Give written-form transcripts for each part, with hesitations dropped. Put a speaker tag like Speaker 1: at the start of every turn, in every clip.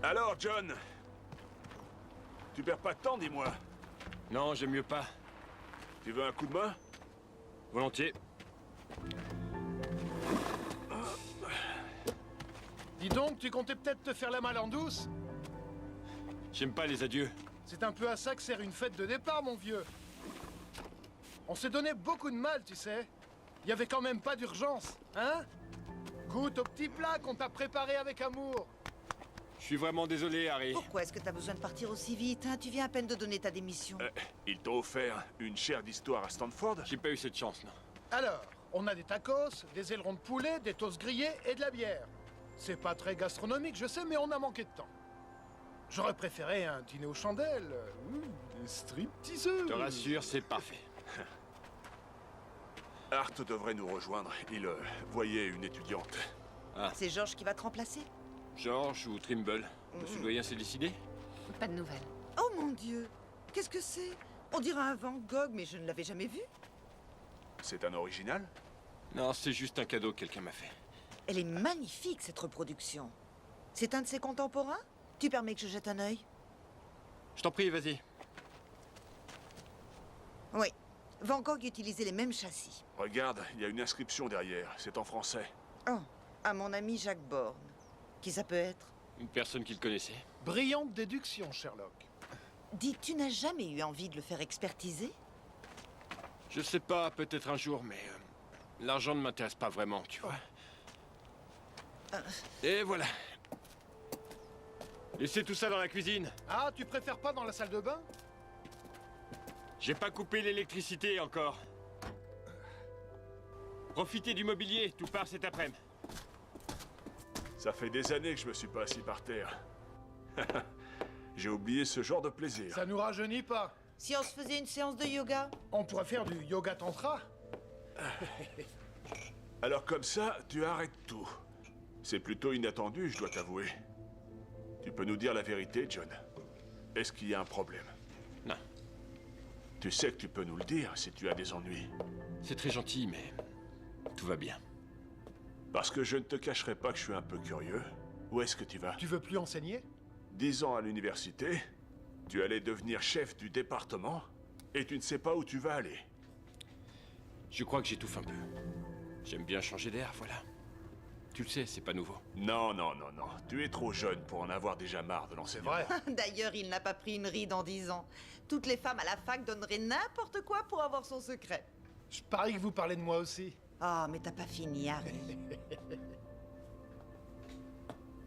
Speaker 1: Alors, John? Tu perds pas de temps, dis-moi.
Speaker 2: Non, j'aime mieux pas.
Speaker 1: Tu veux un coup de main?
Speaker 2: Volontiers.
Speaker 3: Dis donc, tu comptais peut-être te faire la malle en douce?
Speaker 2: J'aime pas les adieux.
Speaker 3: C'est un peu à ça que sert une fête de départ, mon vieux. On s'est donné beaucoup de mal, tu sais. Il y avait quand même pas d'urgence, hein? Goûte au petit plat qu'on t'a préparé avec amour.
Speaker 2: Je suis vraiment désolé, Harry.
Speaker 4: Pourquoi est-ce que t'as besoin de partir aussi vite, hein? Tu viens à peine de donner ta démission.
Speaker 1: Ils t'ont offert une chaire d'histoire à Stanford?
Speaker 2: J'ai pas eu cette chance, non.
Speaker 3: Alors, on a des tacos, des ailerons de poulet, des toasts grillés et de la bière. C'est pas très gastronomique, je sais, mais on a manqué de temps. J'aurais préféré un dîner aux chandelles. Des stripteaseuses.
Speaker 2: Je te rassure, c'est parfait.
Speaker 1: Art devrait nous rejoindre. Il voyait une étudiante.
Speaker 4: C'est Georges qui va te remplacer?
Speaker 2: George ou Trimble. Monsieur le doyen s'est décidé?
Speaker 5: Pas de nouvelles.
Speaker 4: Oh mon Dieu! Qu'est-ce que c'est? On dirait un Van Gogh, mais je ne l'avais jamais vu.
Speaker 1: C'est un original?
Speaker 2: Non, c'est juste un cadeau que quelqu'un m'a fait.
Speaker 4: Elle est magnifique, cette reproduction. C'est un de ses contemporains? Tu permets que je jette un œil?
Speaker 2: Je t'en prie, vas-y.
Speaker 4: Oui. Van Gogh utilisait les mêmes châssis.
Speaker 1: Regarde, il y a une inscription derrière. C'est en français.
Speaker 4: Oh, à mon ami Jacques Borne. Qui ça peut être?
Speaker 2: Une personne qu'il connaissait.
Speaker 3: Brillante déduction, Sherlock.
Speaker 4: Dis, tu n'as jamais eu envie de le faire expertiser?
Speaker 2: Je sais pas, peut-être un jour, mais... l'argent ne m'intéresse pas vraiment, tu vois. Et voilà. Laissez tout ça dans la cuisine.
Speaker 3: Ah, tu préfères pas dans la salle de bain?
Speaker 2: J'ai pas coupé l'électricité encore. Profitez du mobilier, tout part cet après-midi.
Speaker 1: Ça fait des années que je me suis pas assis par terre. J'ai oublié ce genre de plaisir.
Speaker 3: Ça nous rajeunit pas.
Speaker 4: Si on se faisait une séance de yoga?
Speaker 3: On pourrait faire du yoga tantra.
Speaker 1: Alors comme ça, tu arrêtes tout. C'est plutôt inattendu, je dois t'avouer. Tu peux nous dire la vérité, John? Est-ce qu'il y a un problème?
Speaker 2: Non.
Speaker 1: Tu sais que tu peux nous le dire si tu as des ennuis.
Speaker 2: C'est très gentil, mais... tout va bien.
Speaker 1: Parce que je ne te cacherai pas que je suis un peu curieux. Où est-ce que tu vas?
Speaker 3: Tu veux plus enseigner?
Speaker 1: 10 ans à l'université, tu allais devenir chef du département, et tu ne sais pas où tu vas aller.
Speaker 2: Je crois que j'étouffe un peu. J'aime bien changer d'air, voilà. Tu le sais, c'est pas nouveau.
Speaker 1: Non, non, non, non. Tu es trop jeune pour en avoir déjà marre de l'enseignement.
Speaker 3: Vrai.
Speaker 4: D'ailleurs, il n'a pas pris une ride en 10 ans. Toutes les femmes à la fac donneraient n'importe quoi pour avoir son secret.
Speaker 3: Je parie que vous parlez de moi aussi.
Speaker 4: Ah, mais t'as pas fini, Harry.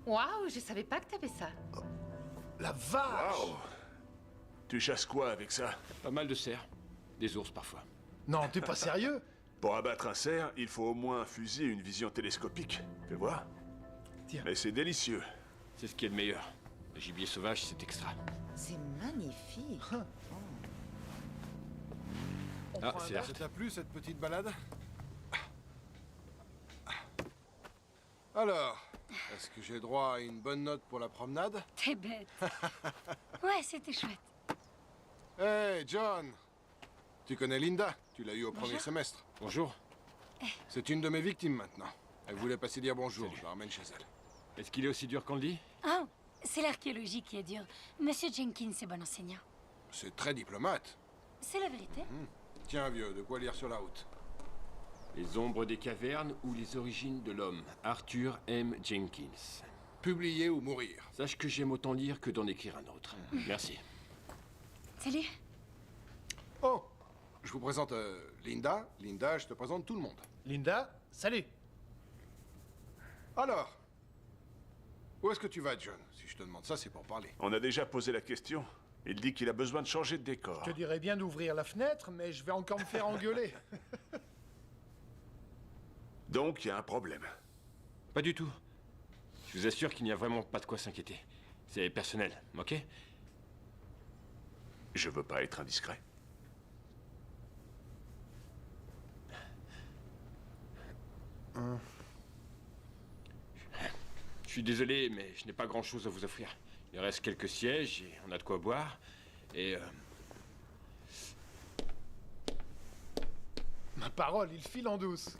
Speaker 5: Waouh, je savais pas que t'avais ça.
Speaker 3: La vache!
Speaker 1: Waouh! Tu chasses quoi avec ça?
Speaker 2: Pas mal de cerfs. Des ours, parfois.
Speaker 3: Non, t'es pas sérieux?
Speaker 1: Pour abattre un cerf, il faut au moins un fusil et une vision télescopique. Fais voir.
Speaker 3: Tiens.
Speaker 1: Mais c'est délicieux.
Speaker 2: C'est ce qui est le meilleur. Le gibier sauvage, c'est extra.
Speaker 4: C'est magnifique.
Speaker 3: On
Speaker 2: Ah,
Speaker 3: prend un
Speaker 2: c'est
Speaker 3: verre?
Speaker 2: Art.
Speaker 6: Ça t'a plu, cette petite balade? Alors, est-ce que j'ai droit à une bonne note pour la promenade?
Speaker 5: T'es bête. Ouais, c'était chouette.
Speaker 6: Hey, John! Tu connais Linda? Tu l'as eue au premier
Speaker 5: Bonjour.
Speaker 6: semestre.
Speaker 2: Bonjour.
Speaker 6: C'est une de mes victimes maintenant. Elle voulait passer dire bonjour, je la ramène chez elle.
Speaker 2: Est-ce qu'il est aussi dur qu'on le dit?
Speaker 5: Oh, c'est l'archéologie qui est dure. Monsieur Jenkins est bon enseignant.
Speaker 6: C'est très diplomate.
Speaker 5: C'est la vérité.
Speaker 6: Tiens, vieux, de quoi lire sur la route.
Speaker 2: Les ombres des cavernes ou les origines de l'homme. Arthur M. Jenkins.
Speaker 6: Publier ou mourir.
Speaker 2: Sache que j'aime autant lire que d'en écrire un autre. Merci.
Speaker 5: Salut.
Speaker 6: Oh! Je vous présente Linda. Linda, je te présente tout le monde.
Speaker 3: Linda, salut.
Speaker 6: Alors, où est-ce que tu vas, John? Si je te demande ça, c'est pour parler.
Speaker 1: On a déjà posé la question. Il dit qu'il a besoin de changer de décor.
Speaker 3: Je te dirais bien d'ouvrir la fenêtre, mais je vais encore me faire engueuler.
Speaker 1: Donc, il y a un problème.
Speaker 2: Pas du tout. Je vous assure qu'il n'y a vraiment pas de quoi s'inquiéter. C'est personnel, ok?
Speaker 1: Je veux pas être indiscret.
Speaker 2: Je suis désolé, mais je n'ai pas grand-chose à vous offrir. Il reste quelques sièges et on a de quoi boire. Et
Speaker 3: Ma parole, il file en douce.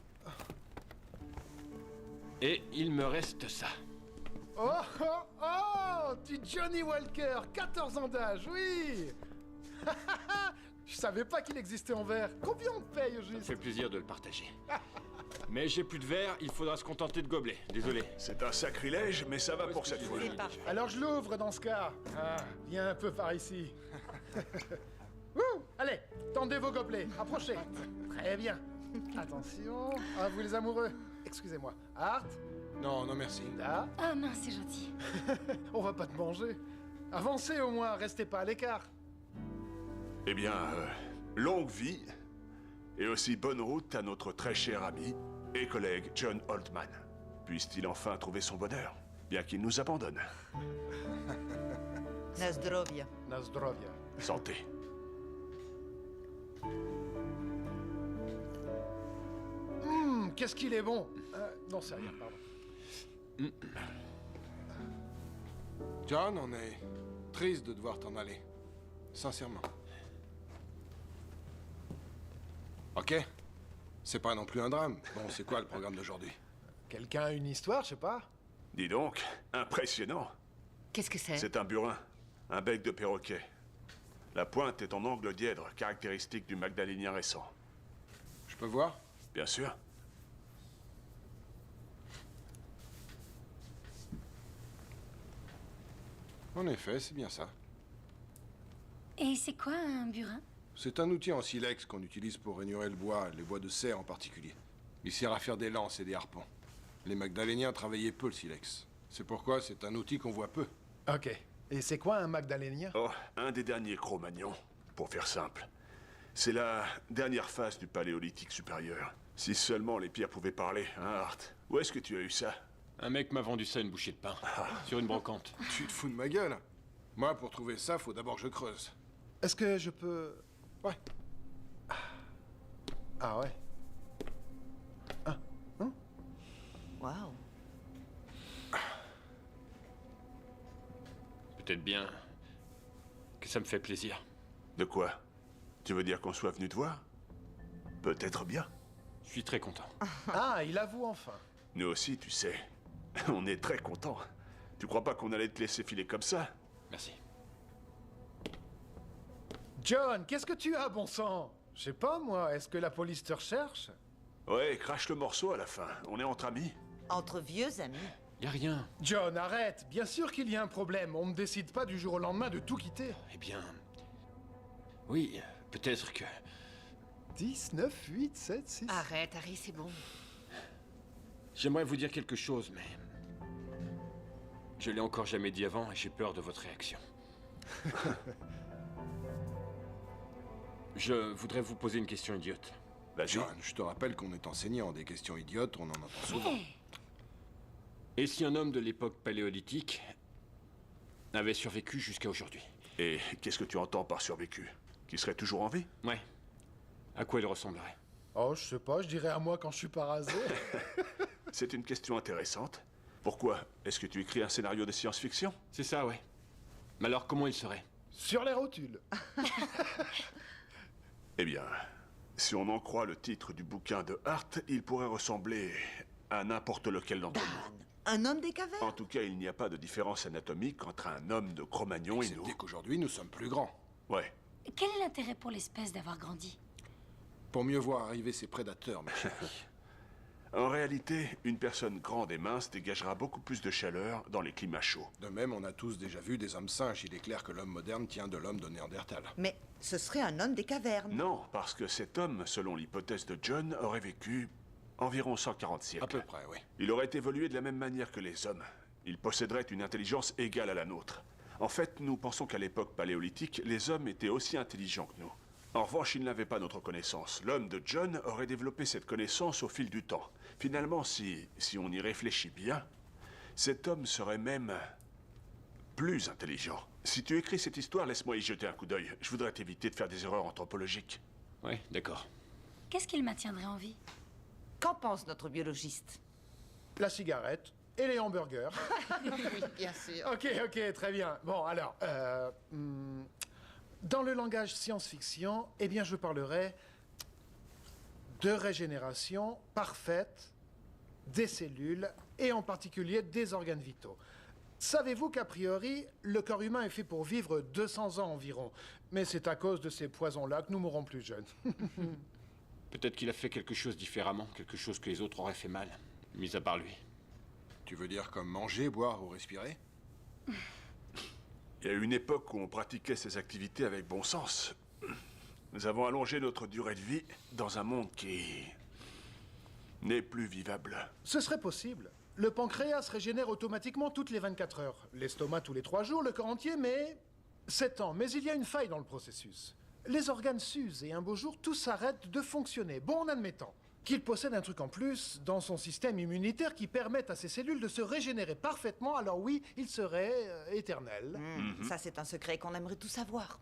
Speaker 2: il me reste ça.
Speaker 3: Oh, oh, oh! Tu Johnny Walker, 14 ans d'âge, oui! Je savais pas qu'il existait en verre. Combien on te paye au
Speaker 2: Ça
Speaker 3: juste?
Speaker 2: fait plaisir de le partager. Mais j'ai plus de verre, il faudra se contenter de gobelets. Désolé.
Speaker 1: C'est un sacrilège, mais ça va pour cette fois.
Speaker 4: C'est parfait.
Speaker 3: Alors je l'ouvre dans ce cas. Ah, viens un peu par ici. Ouh, allez, tendez vos gobelets, approchez. Très bien. Attention, à vous les amoureux. Excusez-moi. Art,
Speaker 6: Non, non merci.
Speaker 3: là,
Speaker 5: Oh mince, c'est gentil.
Speaker 3: on va pas te manger. Avancez au moins, restez pas à l'écart.
Speaker 1: Eh bien, longue vie et aussi bonne route à notre très cher ami et collègue John Oldman. Puisse-t-il enfin trouver son bonheur, bien qu'il nous abandonne.
Speaker 4: Nazdrovia.
Speaker 3: Nazdrovia.
Speaker 1: Santé.
Speaker 3: Qu'est-ce qu'il est bon. Non, c'est rien, pardon.
Speaker 6: John, on est triste de devoir t'en aller. Sincèrement. Ok. C'est pas non plus un drame. Bon, c'est quoi le programme d'aujourd'hui?
Speaker 3: Quelqu'un a une histoire, je sais pas.
Speaker 1: Dis donc, impressionnant.
Speaker 5: Qu'est-ce que c'est?
Speaker 1: C'est un burin, un bec de perroquet. La pointe est en angle dièdre, caractéristique du magdalénien récent.
Speaker 6: Je peux voir?
Speaker 1: Bien sûr.
Speaker 6: En effet, c'est bien ça.
Speaker 5: Et c'est quoi un burin?
Speaker 6: C'est un outil en silex qu'on utilise pour rainurer le bois, les bois de serre en particulier. Il sert à faire des lances et des harpons. Les Magdaléniens travaillaient peu le silex. C'est pourquoi c'est un outil qu'on voit peu.
Speaker 3: Ok. Et c'est quoi un magdalénien?
Speaker 1: Oh, un des derniers Cro-Magnons, pour faire simple. C'est la dernière phase du Paléolithique supérieur. Si seulement les pierres pouvaient parler, hein, Art? Où est-ce que tu as eu ça?
Speaker 2: Un mec m'a vendu ça une bouchée de pain. Sur une brocante.
Speaker 6: Tu te fous de ma gueule? Moi, pour trouver ça, faut d'abord que je creuse.
Speaker 3: Est-ce que je peux...
Speaker 6: Ouais.
Speaker 3: Ah ouais.
Speaker 4: Waouh.
Speaker 2: Peut-être bien que ça me fait plaisir.
Speaker 1: De quoi? Tu veux dire qu'on soit venu te voir? Peut-être bien.
Speaker 2: Je suis très content.
Speaker 3: Ah, il avoue enfin.
Speaker 1: Nous aussi, tu sais. On est très contents. Tu crois pas qu'on allait te laisser filer comme ça?
Speaker 2: Merci.
Speaker 3: John, qu'est-ce que tu as, bon sang? Je sais pas, moi. Est-ce que la police te recherche?
Speaker 1: Ouais, crache le morceau à la fin. On est entre amis.
Speaker 4: Entre vieux amis.
Speaker 2: Y a rien.
Speaker 3: John, arrête. Bien sûr qu'il y a un problème. On ne décide pas du jour au lendemain de tout quitter.
Speaker 2: Eh bien... Oui, peut-être que...
Speaker 3: 10, 9, 8, 7, 6...
Speaker 5: Arrête, Harry, c'est bon.
Speaker 2: J'aimerais vous dire quelque chose, mais... Je l'ai encore jamais dit avant et j'ai peur de votre réaction. Je voudrais vous poser une question idiote.
Speaker 1: Vas-y.
Speaker 6: John, je te rappelle qu'on est enseignant. Des questions idiotes, on en entend souvent.
Speaker 2: Et si un homme de l'époque paléolithique avait survécu jusqu'à aujourd'hui?
Speaker 1: Et qu'est-ce que tu entends par survécu? Qu'il serait toujours en vie?
Speaker 2: Ouais. À quoi il ressemblerait?
Speaker 3: Oh, je sais pas, je dirais à moi quand je suis pas rasé.
Speaker 1: C'est une question intéressante. Pourquoi? Est-ce que tu écris un scénario de science-fiction?
Speaker 2: C'est ça, ouais. Mais alors, comment il serait?
Speaker 3: Sur les rotules.
Speaker 1: Eh bien, si on en croit le titre du bouquin de Hart, il pourrait ressembler à n'importe lequel d'entre nous.
Speaker 4: Un homme des cavernes?
Speaker 1: En tout cas, il n'y a pas de différence anatomique entre un homme de Cro-Magnon et nous.
Speaker 6: Excepté qu'aujourd'hui, nous sommes plus grands.
Speaker 1: Ouais.
Speaker 5: Quel est l'intérêt pour l'espèce d'avoir grandi?
Speaker 6: Pour mieux voir arriver ses prédateurs, ma chérie.
Speaker 1: En réalité, une personne grande et mince dégagera beaucoup plus de chaleur dans les climats chauds.
Speaker 6: De même, on a tous déjà vu des hommes singes. Il est clair que l'homme moderne tient de l'homme de Néandertal.
Speaker 4: Mais ce serait un homme des cavernes.
Speaker 1: Non, parce que cet homme, selon l'hypothèse de John, aurait vécu environ 140 siècles.
Speaker 6: À peu près, oui.
Speaker 1: Il aurait évolué de la même manière que les hommes. Il posséderait une intelligence égale à la nôtre. En fait, nous pensons qu'à l'époque paléolithique, les hommes étaient aussi intelligents que nous. En revanche, ils n'avaient pas notre connaissance. L'homme de John aurait développé cette connaissance au fil du temps. Finalement, si on y réfléchit bien, cet homme serait même plus intelligent. Si tu écris cette histoire, laisse-moi y jeter un coup d'œil. Je voudrais t'éviter de faire des erreurs anthropologiques.
Speaker 2: Ouais, d'accord.
Speaker 5: Qu'est-ce qu'il maintiendrait en vie?
Speaker 4: Qu'en pense notre biologiste?
Speaker 3: La cigarette et les hamburgers.
Speaker 4: Oui, bien sûr.
Speaker 3: Ok, très bien. Bon, alors, dans le langage science-fiction, eh bien, je parlerai de régénération parfaite des cellules et en particulier des organes vitaux. Savez-vous qu'a priori, le corps humain est fait pour vivre 200 ans environ. Mais c'est à cause de ces poisons-là que nous mourrons plus jeunes.
Speaker 2: Peut-être qu'il a fait quelque chose différemment, quelque chose que les autres auraient fait mal, mis à part lui.
Speaker 6: Tu veux dire comme manger, boire ou respirer?
Speaker 1: Il y a eu une époque où on pratiquait ces activités avec bon sens. Nous avons allongé notre durée de vie dans un monde qui n'est plus vivable.
Speaker 3: Ce serait possible. Le pancréas se régénère automatiquement toutes les 24 heures. L'estomac tous les 3 jours, le corps entier, mais 7 ans. Mais il y a une faille dans le processus. Les organes s'usent et un beau jour, tout s'arrête de fonctionner. Bon, en admettant qu'il possède un truc en plus dans son système immunitaire qui permet à ses cellules de se régénérer parfaitement, alors oui, il serait éternel.
Speaker 4: Ça, c'est un secret qu'on aimerait tout savoir.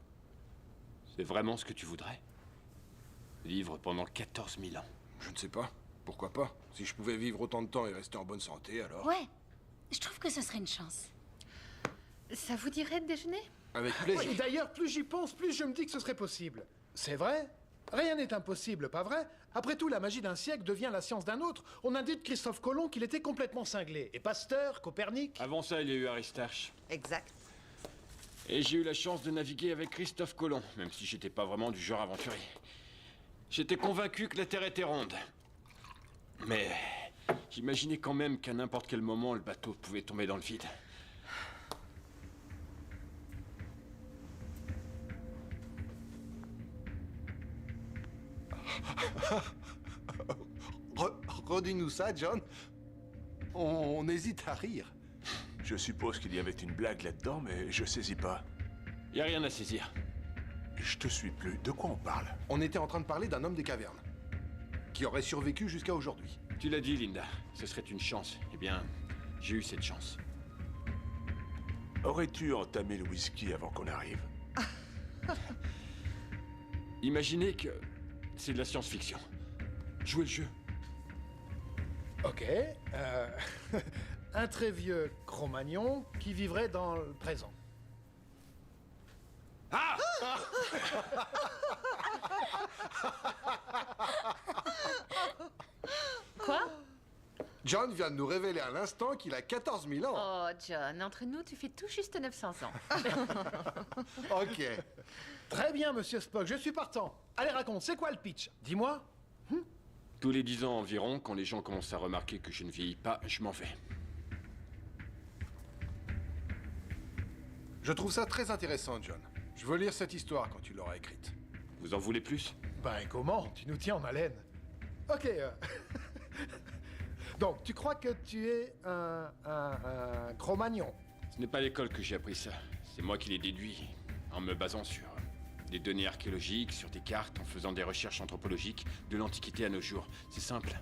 Speaker 2: C'est vraiment ce que tu voudrais? Vivre pendant 14 000 ans.
Speaker 6: Je ne sais pas. Pourquoi pas? Si je pouvais vivre autant de temps et rester en bonne santé, alors...
Speaker 5: Ouais, je trouve que ce serait une chance.
Speaker 7: Ça vous dirait de déjeuner?
Speaker 6: Avec plaisir.
Speaker 3: Oui, d'ailleurs, plus j'y pense, plus je me dis que ce serait possible. C'est vrai? Rien n'est impossible, pas vrai? Après tout, la magie d'un siècle devient la science d'un autre. On a dit de Christophe Colomb qu'il était complètement cinglé. Et Pasteur, Copernic...
Speaker 2: Avant ça, il y a eu Aristarche.
Speaker 4: Exact.
Speaker 2: Et j'ai eu la chance de naviguer avec Christophe Colomb, même si j'étais pas vraiment du genre aventurier. J'étais convaincu que la Terre était ronde. Mais j'imaginais quand même qu'à n'importe quel moment, le bateau pouvait tomber dans le vide.
Speaker 6: Redis-nous ça, John. On hésite à rire.
Speaker 1: Je suppose qu'il y avait une blague là-dedans, mais je saisis pas.
Speaker 2: Y a rien à saisir.
Speaker 1: Je te suis plus. De quoi on parle?
Speaker 6: On était en train de parler d'un homme des cavernes. Qui aurait survécu jusqu'à aujourd'hui.
Speaker 2: Tu l'as dit, Linda. Ce serait une chance. Eh bien, j'ai eu cette chance.
Speaker 1: Aurais-tu entamé le whisky avant qu'on arrive?
Speaker 2: Imaginez que c'est de la science-fiction. Jouez le jeu.
Speaker 3: Ok. Un très vieux Cro-Magnon qui vivrait dans le présent.
Speaker 7: Quoi?
Speaker 6: John vient de nous révéler à l'instant qu'il a 14 000 ans.
Speaker 7: Oh, John, entre nous, tu fais tout juste 900 ans.
Speaker 6: Ok.
Speaker 3: Très bien, monsieur Spock, je suis partant. Allez, raconte, c'est quoi le pitch? Dis-moi.
Speaker 2: Tous les 10 ans environ, quand les gens commencent à remarquer que je ne vieillis pas, je m'en vais.
Speaker 6: Je trouve ça très intéressant, John. Je veux lire cette histoire quand tu l'auras écrite.
Speaker 2: Vous en voulez plus?
Speaker 3: Ben comment? Tu nous tiens en haleine. Ok. Donc, tu crois que tu es un Cro-Magnon?
Speaker 2: Ce n'est pas à l'école que j'ai appris ça. C'est moi qui l'ai déduit, en me basant sur des données archéologiques, sur des cartes, en faisant des recherches anthropologiques de l'Antiquité à nos jours. C'est simple.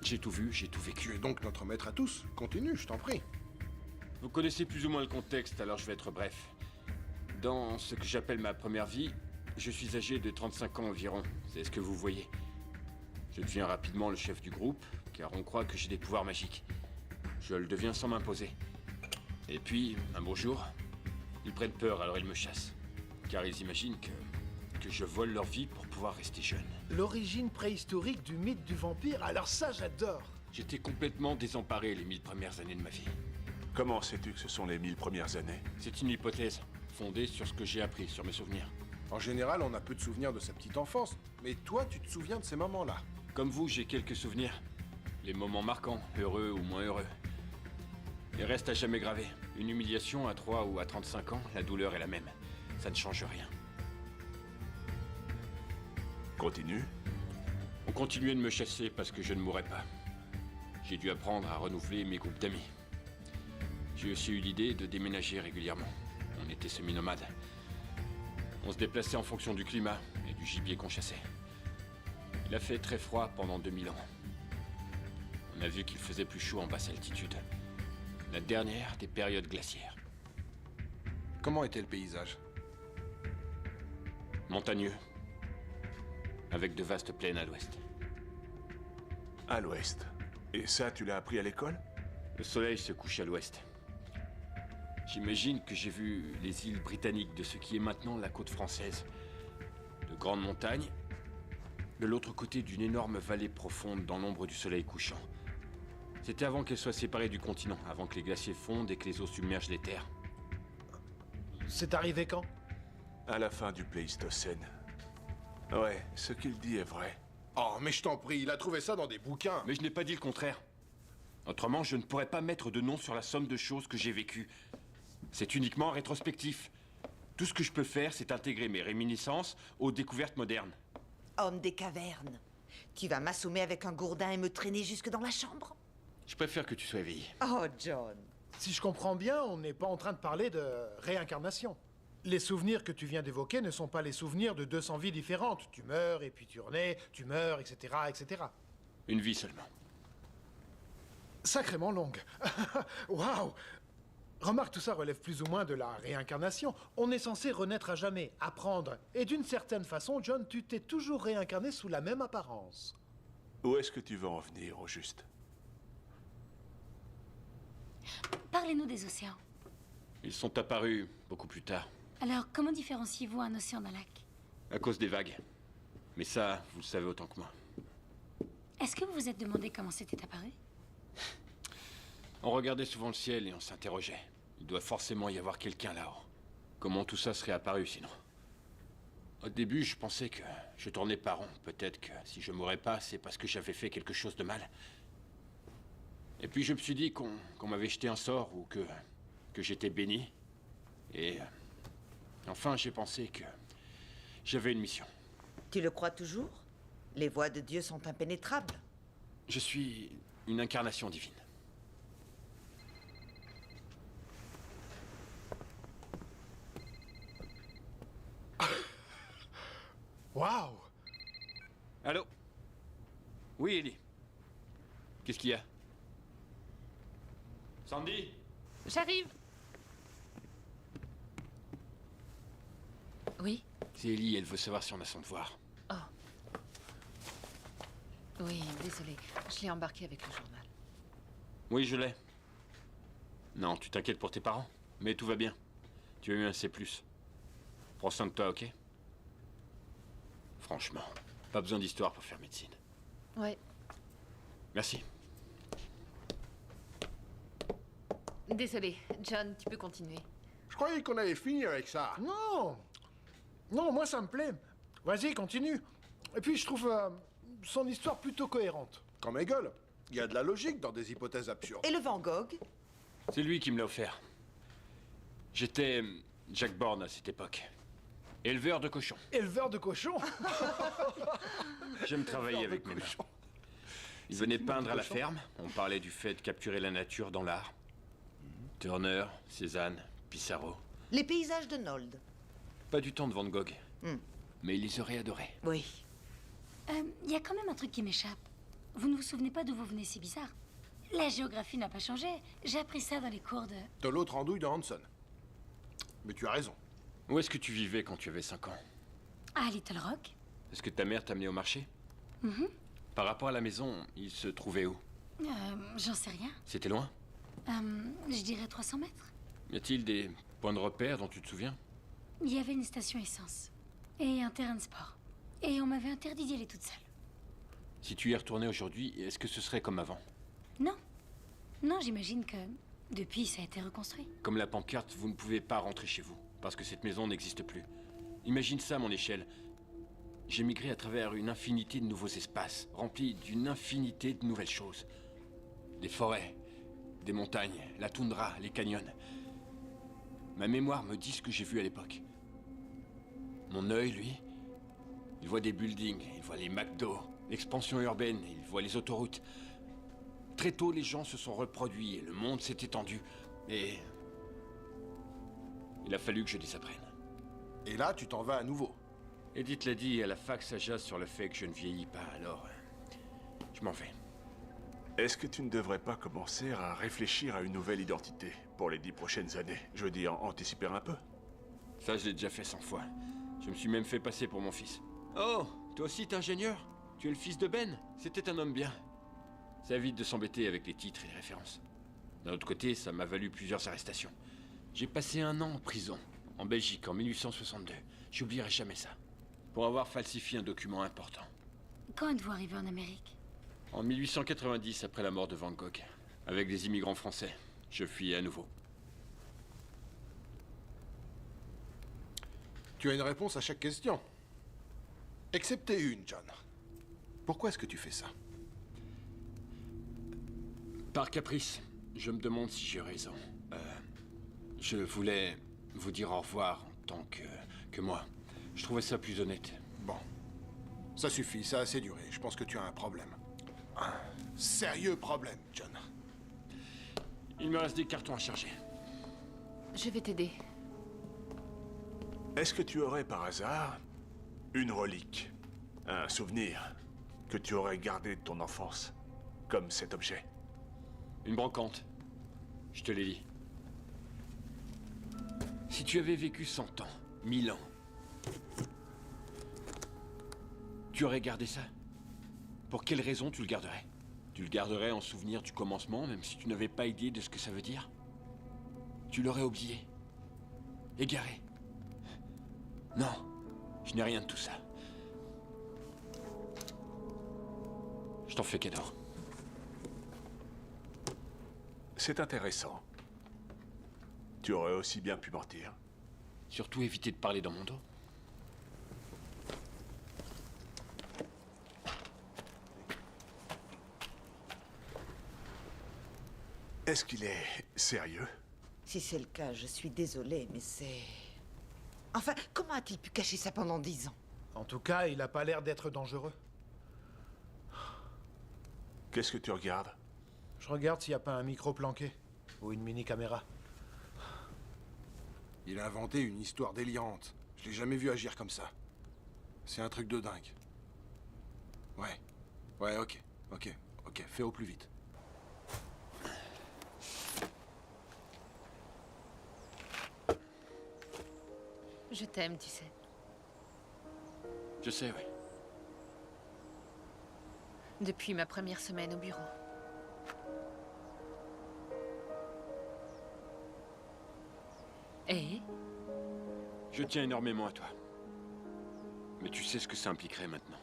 Speaker 2: J'ai tout vu, j'ai tout vécu.
Speaker 6: Tu es donc notre maître à tous. Continue, je t'en prie.
Speaker 2: Vous connaissez plus ou moins le contexte, alors je vais être bref. Dans ce que j'appelle ma première vie, je suis âgé de 35 ans environ. C'est ce que vous voyez. Je deviens rapidement le chef du groupe, car on croit que j'ai des pouvoirs magiques. Je le deviens sans m'imposer. Et puis, un beau jour, ils prennent peur, alors ils me chassent. Car ils imaginent que je vole leur vie pour pouvoir rester jeune.
Speaker 3: L'origine préhistorique du mythe du vampire, alors ça j'adore.
Speaker 2: J'étais complètement désemparé les 1000 premières années de ma vie.
Speaker 1: Comment sais-tu que ce sont les 1000 premières années?
Speaker 2: C'est une hypothèse, fondée sur ce que j'ai appris, sur mes souvenirs.
Speaker 6: En général, on a peu de souvenirs de sa petite enfance. Mais toi, tu te souviens de ces moments-là.
Speaker 2: Comme vous, j'ai quelques souvenirs. Les moments marquants, heureux ou moins heureux. Les restent à jamais gravés. Une humiliation à 3 ou à 35 ans, la douleur est la même. Ça ne change rien.
Speaker 1: Continue.
Speaker 2: On continuait de me chasser parce que je ne mourrais pas. J'ai dû apprendre à renouveler mes groupes d'amis. J'ai aussi eu l'idée de déménager régulièrement. On était semi-nomades. On se déplaçait en fonction du climat et du gibier qu'on chassait. Il a fait très froid pendant 2000 ans. On a vu qu'il faisait plus chaud en basse altitude. La dernière des périodes glaciaires.
Speaker 6: Comment était le paysage?
Speaker 2: Montagneux. Avec de vastes plaines à l'ouest.
Speaker 1: À l'ouest. Et ça, tu l'as appris à l'école?
Speaker 2: Le soleil se couche à l'ouest. J'imagine que j'ai vu les îles britanniques de ce qui est maintenant la côte française. De grandes montagnes, de l'autre côté d'une énorme vallée profonde dans l'ombre du soleil couchant. C'était avant qu'elle soit séparée du continent, avant que les glaciers fondent et que les eaux submergent les terres.
Speaker 3: C'est arrivé quand?
Speaker 1: À la fin du Pléistocène. Ouais, ce qu'il dit est vrai.
Speaker 6: Oh, mais je t'en prie, il a trouvé ça dans des bouquins.
Speaker 2: Mais je n'ai pas dit le contraire. Autrement, je ne pourrais pas mettre de nom sur la somme de choses que j'ai vécues. C'est uniquement rétrospectif. Tout ce que je peux faire, c'est intégrer mes réminiscences aux découvertes modernes.
Speaker 4: Homme des cavernes. Tu vas m'assommer avec un gourdin et me traîner jusque dans la chambre?
Speaker 2: Je préfère que tu sois éveillé.
Speaker 4: Oh, John.
Speaker 3: Si je comprends bien, on n'est pas en train de parler de réincarnation. Les souvenirs que tu viens d'évoquer ne sont pas les souvenirs de 200 vies différentes. Tu meurs et puis tu renais, tu meurs, etc., etc.
Speaker 2: Une vie seulement.
Speaker 3: Sacrément longue. Waouh! Remarque, tout ça relève plus ou moins de la réincarnation. On est censé renaître à jamais, apprendre. Et d'une certaine façon, John, tu t'es toujours réincarné sous la même apparence.
Speaker 1: Où est-ce que tu veux en venir, au juste?
Speaker 5: Parlez-nous des océans.
Speaker 2: Ils sont apparus beaucoup plus tard,
Speaker 5: Alors, comment différenciez-vous un océan d'un lac?
Speaker 2: à cause des vagues. Mais ça, vous le savez autant que moi.
Speaker 5: Est-ce que vous vous êtes demandé comment c'était apparu?
Speaker 2: On regardait souvent le ciel et on s'interrogeait. Il doit forcément y avoir quelqu'un là-haut. Comment tout ça serait apparu sinon? Au début, je pensais que je tournais pas rond. Peut-être que si je mourais pas, c'est parce que j'avais fait quelque chose de mal. Et puis je me suis dit qu'on m'avait jeté un sort ou que j'étais béni. Et enfin, j'ai pensé que j'avais une mission.
Speaker 4: Tu le crois toujours? Les voies de Dieu sont impénétrables.
Speaker 2: Je suis une incarnation divine.
Speaker 3: Waouh!
Speaker 2: Allô? Oui, Ellie. Qu'est-ce qu'il y a? Sandy?
Speaker 7: J'arrive. Oui.
Speaker 2: C'est Ellie, elle veut savoir si on a son devoir.
Speaker 7: Oui, désolé. Je l'ai embarqué avec le journal.
Speaker 2: Oui, je l'ai. Non, tu t'inquiètes pour tes parents. Mais tout va bien. Tu as eu un C+. Prends soin de toi, ok? Franchement, pas besoin d'histoire pour faire médecine.
Speaker 7: Ouais.
Speaker 2: Merci.
Speaker 7: Désolé. John, tu peux continuer.
Speaker 6: Je croyais qu'on avait fini avec ça.
Speaker 3: Non! Non, moi ça me plaît. Vas-y, continue. Et puis je trouve son histoire plutôt cohérente.
Speaker 6: Quand mes gueules, il y a de la logique dans des hypothèses absurdes.
Speaker 4: Et le Van Gogh?
Speaker 2: C'est lui qui me l'a offert. J'étais Jack Bourne à cette époque. Éleveur de cochons.
Speaker 3: Éleveur de cochons?
Speaker 2: J'aime travailler avec mes mains. Il venait peindre à la ferme. On parlait du fait de capturer la nature dans l'art. Turner, Cézanne, Pissarro.
Speaker 4: Les paysages de Nold.
Speaker 2: Pas du temps de Van Gogh.
Speaker 4: Hmm.
Speaker 2: Mais il les aurait adorés.
Speaker 4: Oui.
Speaker 5: Il y a quand même un truc qui m'échappe. Vous ne vous souvenez pas d'où vous venez, c'est bizarre. La géographie n'a pas changé. J'ai appris ça dans les cours de...
Speaker 6: De l'autre andouille de Hanson. Mais tu as raison.
Speaker 2: Où est-ce que tu vivais quand tu avais 5 ans?
Speaker 5: Ah, Little Rock?
Speaker 2: Est-ce que ta mère t'a amené au marché? Par rapport à la maison, il se trouvait où?
Speaker 5: J'en sais rien.
Speaker 2: C'était loin?
Speaker 5: Je dirais 300 mètres.
Speaker 2: Y a-t-il des points de repère dont tu te souviens?
Speaker 5: Il y avait une station essence. Et un terrain de sport. Et on m'avait interdit d'y aller toute seule.
Speaker 2: Si tu y es retourné aujourd'hui, est-ce que ce serait comme avant?
Speaker 5: Non. Non, j'imagine que depuis, ça a été reconstruit.
Speaker 2: Comme la pancarte, vous ne pouvez pas rentrer chez vous, parce que cette maison n'existe plus. Imagine ça à mon échelle. J'ai migré à travers une infinité de nouveaux espaces, remplis d'une infinité de nouvelles choses. Des forêts, des montagnes, la toundra, les canyons. Ma mémoire me dit ce que j'ai vu à l'époque. Mon œil, lui, il voit des buildings, il voit les McDo, l'expansion urbaine, il voit les autoroutes. Très tôt, les gens se sont reproduits et le monde s'est étendu. Et il a fallu que je désapprenne.
Speaker 6: Et là, tu t'en vas à nouveau.
Speaker 2: Edith l'a dit à la fac, ça jase sur le fait que je ne vieillis pas, alors je m'en vais.
Speaker 1: Est-ce que tu ne devrais pas commencer à réfléchir à une nouvelle identité pour les 10 prochaines années? Je veux dire, anticiper un peu.
Speaker 2: Ça, je l'ai déjà fait 100 fois. Je me suis même fait passer pour mon fils. Oh, toi aussi t'es ingénieur? Tu es le fils de Ben? C'était un homme bien. Ça évite de s'embêter avec les titres et les références. D'un autre côté, ça m'a valu plusieurs arrestations. J'ai passé 1 an en prison, en Belgique, en 1862. J'oublierai jamais ça. Pour avoir falsifié un document important.
Speaker 5: Quand êtes-vous arrivé en Amérique?
Speaker 2: En 1890, après la mort de Van Gogh. Avec des immigrants français. Je fuis à nouveau.
Speaker 6: Tu as une réponse à chaque question. Excepté une, John. Pourquoi est-ce que tu fais ça?
Speaker 2: Par caprice, je me demande si j'ai raison. Je voulais vous dire au revoir en tant que moi. Je trouvais ça plus honnête.
Speaker 6: Bon. Ça suffit, ça a assez duré. Je pense que tu as un problème. Un sérieux problème, John.
Speaker 2: Il me reste des cartons à charger.
Speaker 7: Je vais t'aider.
Speaker 1: Est-ce que tu aurais par hasard une relique, un souvenir que tu aurais gardé de ton enfance, comme cet objet?
Speaker 2: Une brocante. Je te l'ai dit. Si tu avais vécu 100 ans, 1000 ans, tu aurais gardé ça? Pour quelle raison tu le garderais? Tu le garderais en souvenir du commencement, même si tu n'avais pas idée de ce que ça veut dire? Tu l'aurais oublié? Égaré? Non, je n'ai rien de tout ça. Je t'en fais cadeau.
Speaker 1: C'est intéressant. Tu aurais aussi bien pu mentir.
Speaker 2: Surtout éviter de parler dans mon dos.
Speaker 1: Est-ce qu'il est sérieux?
Speaker 4: Si c'est le cas, je suis désolée, mais c'est... Enfin, comment a-t-il pu cacher ça pendant 10 ans?
Speaker 3: En tout cas, il a pas l'air d'être dangereux.
Speaker 1: Qu'est-ce que tu regardes?
Speaker 3: Je regarde s'il n'y a pas un micro planqué. Ou une mini-caméra.
Speaker 6: Il a inventé une histoire délirante. Je l'ai jamais vu agir comme ça. C'est un truc de dingue. Ouais, ok. Fais au plus vite.
Speaker 7: Je t'aime, tu sais.
Speaker 2: Je sais, oui.
Speaker 7: Depuis ma première semaine au bureau. Et
Speaker 2: Je tiens énormément à toi. Mais tu sais ce que ça impliquerait maintenant.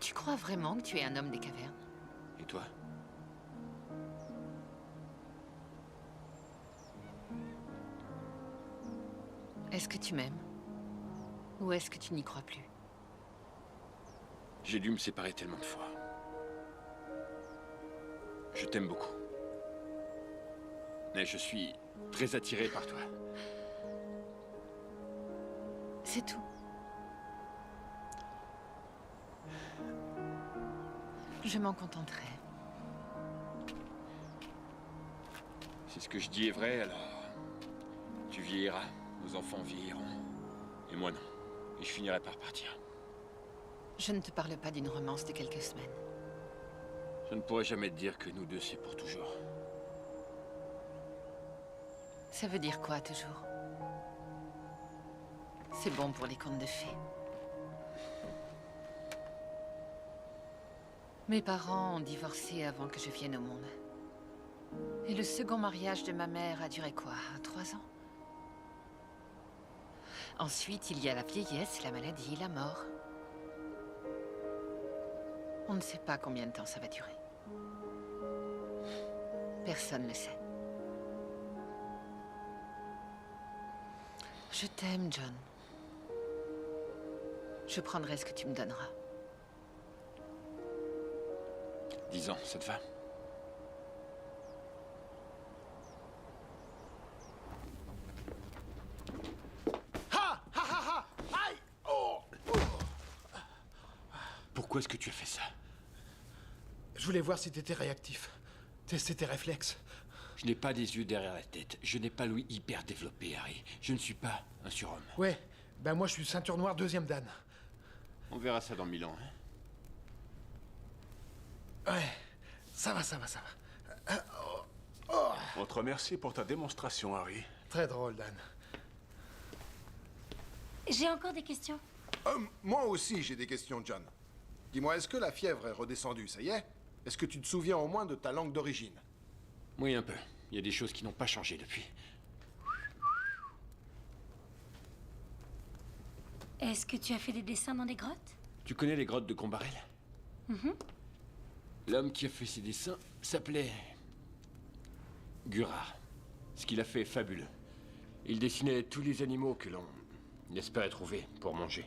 Speaker 7: tu crois vraiment que tu es un homme des cavernes?
Speaker 2: Et toi?
Speaker 7: Est-ce que tu m'aimes? Ou est-ce que tu n'y crois plus?
Speaker 2: J'ai dû me séparer tellement de fois. Je t'aime beaucoup. Mais je suis très attiré par toi.
Speaker 7: C'est tout. Je m'en contenterai.
Speaker 2: Si ce que je dis est vrai, alors... Tu vieilliras, nos enfants vieilliront. Et moi non. Et je finirai par partir.
Speaker 7: Je ne te parle pas d'une romance de quelques semaines.
Speaker 2: Je ne pourrai jamais te dire que nous deux, c'est pour toujours.
Speaker 7: Ça veut dire quoi, toujours? C'est bon pour les contes de fées. Mes parents ont divorcé avant que je vienne au monde. Et le second mariage de ma mère a duré quoi? 3 ans? Ensuite, il y a la vieillesse, la maladie, la mort. On ne sait pas combien de temps ça va durer. Personne ne le sait. Je t'aime, John. Je prendrai ce que tu me donneras.
Speaker 2: 10 ans, ça te va?
Speaker 3: Aïe! Oh!
Speaker 2: Pourquoi est-ce que tu as fait ça?
Speaker 3: Je voulais voir si t'étais réactif. Tester tes réflexes.
Speaker 2: Je n'ai pas des yeux derrière la tête. Je n'ai pas l'ouïe hyper développé, Harry. Je ne suis pas un surhomme.
Speaker 3: Ouais, ben moi je suis ceinture noire 2e dan.
Speaker 2: On verra ça dans 1000 ans, hein?
Speaker 3: Ouais, ça va.
Speaker 1: On te remercie pour ta démonstration, Harry.
Speaker 3: Très drôle, Dan.
Speaker 5: J'ai encore des questions.
Speaker 6: Moi aussi, j'ai des questions, John. Dis-moi, est-ce que la fièvre est redescendue, ça y est? Est-ce que tu te souviens au moins de ta langue d'origine?
Speaker 2: Oui, un peu. Il y a des choses qui n'ont pas changé depuis.
Speaker 5: Est-ce que tu as fait des dessins dans des grottes?
Speaker 2: Tu connais les grottes de Combarel?
Speaker 5: Mhm.
Speaker 2: L'homme qui a fait ces dessins s'appelait Gurard. Ce qu'il a fait est fabuleux. Il dessinait tous les animaux que l'on espérait trouver pour manger.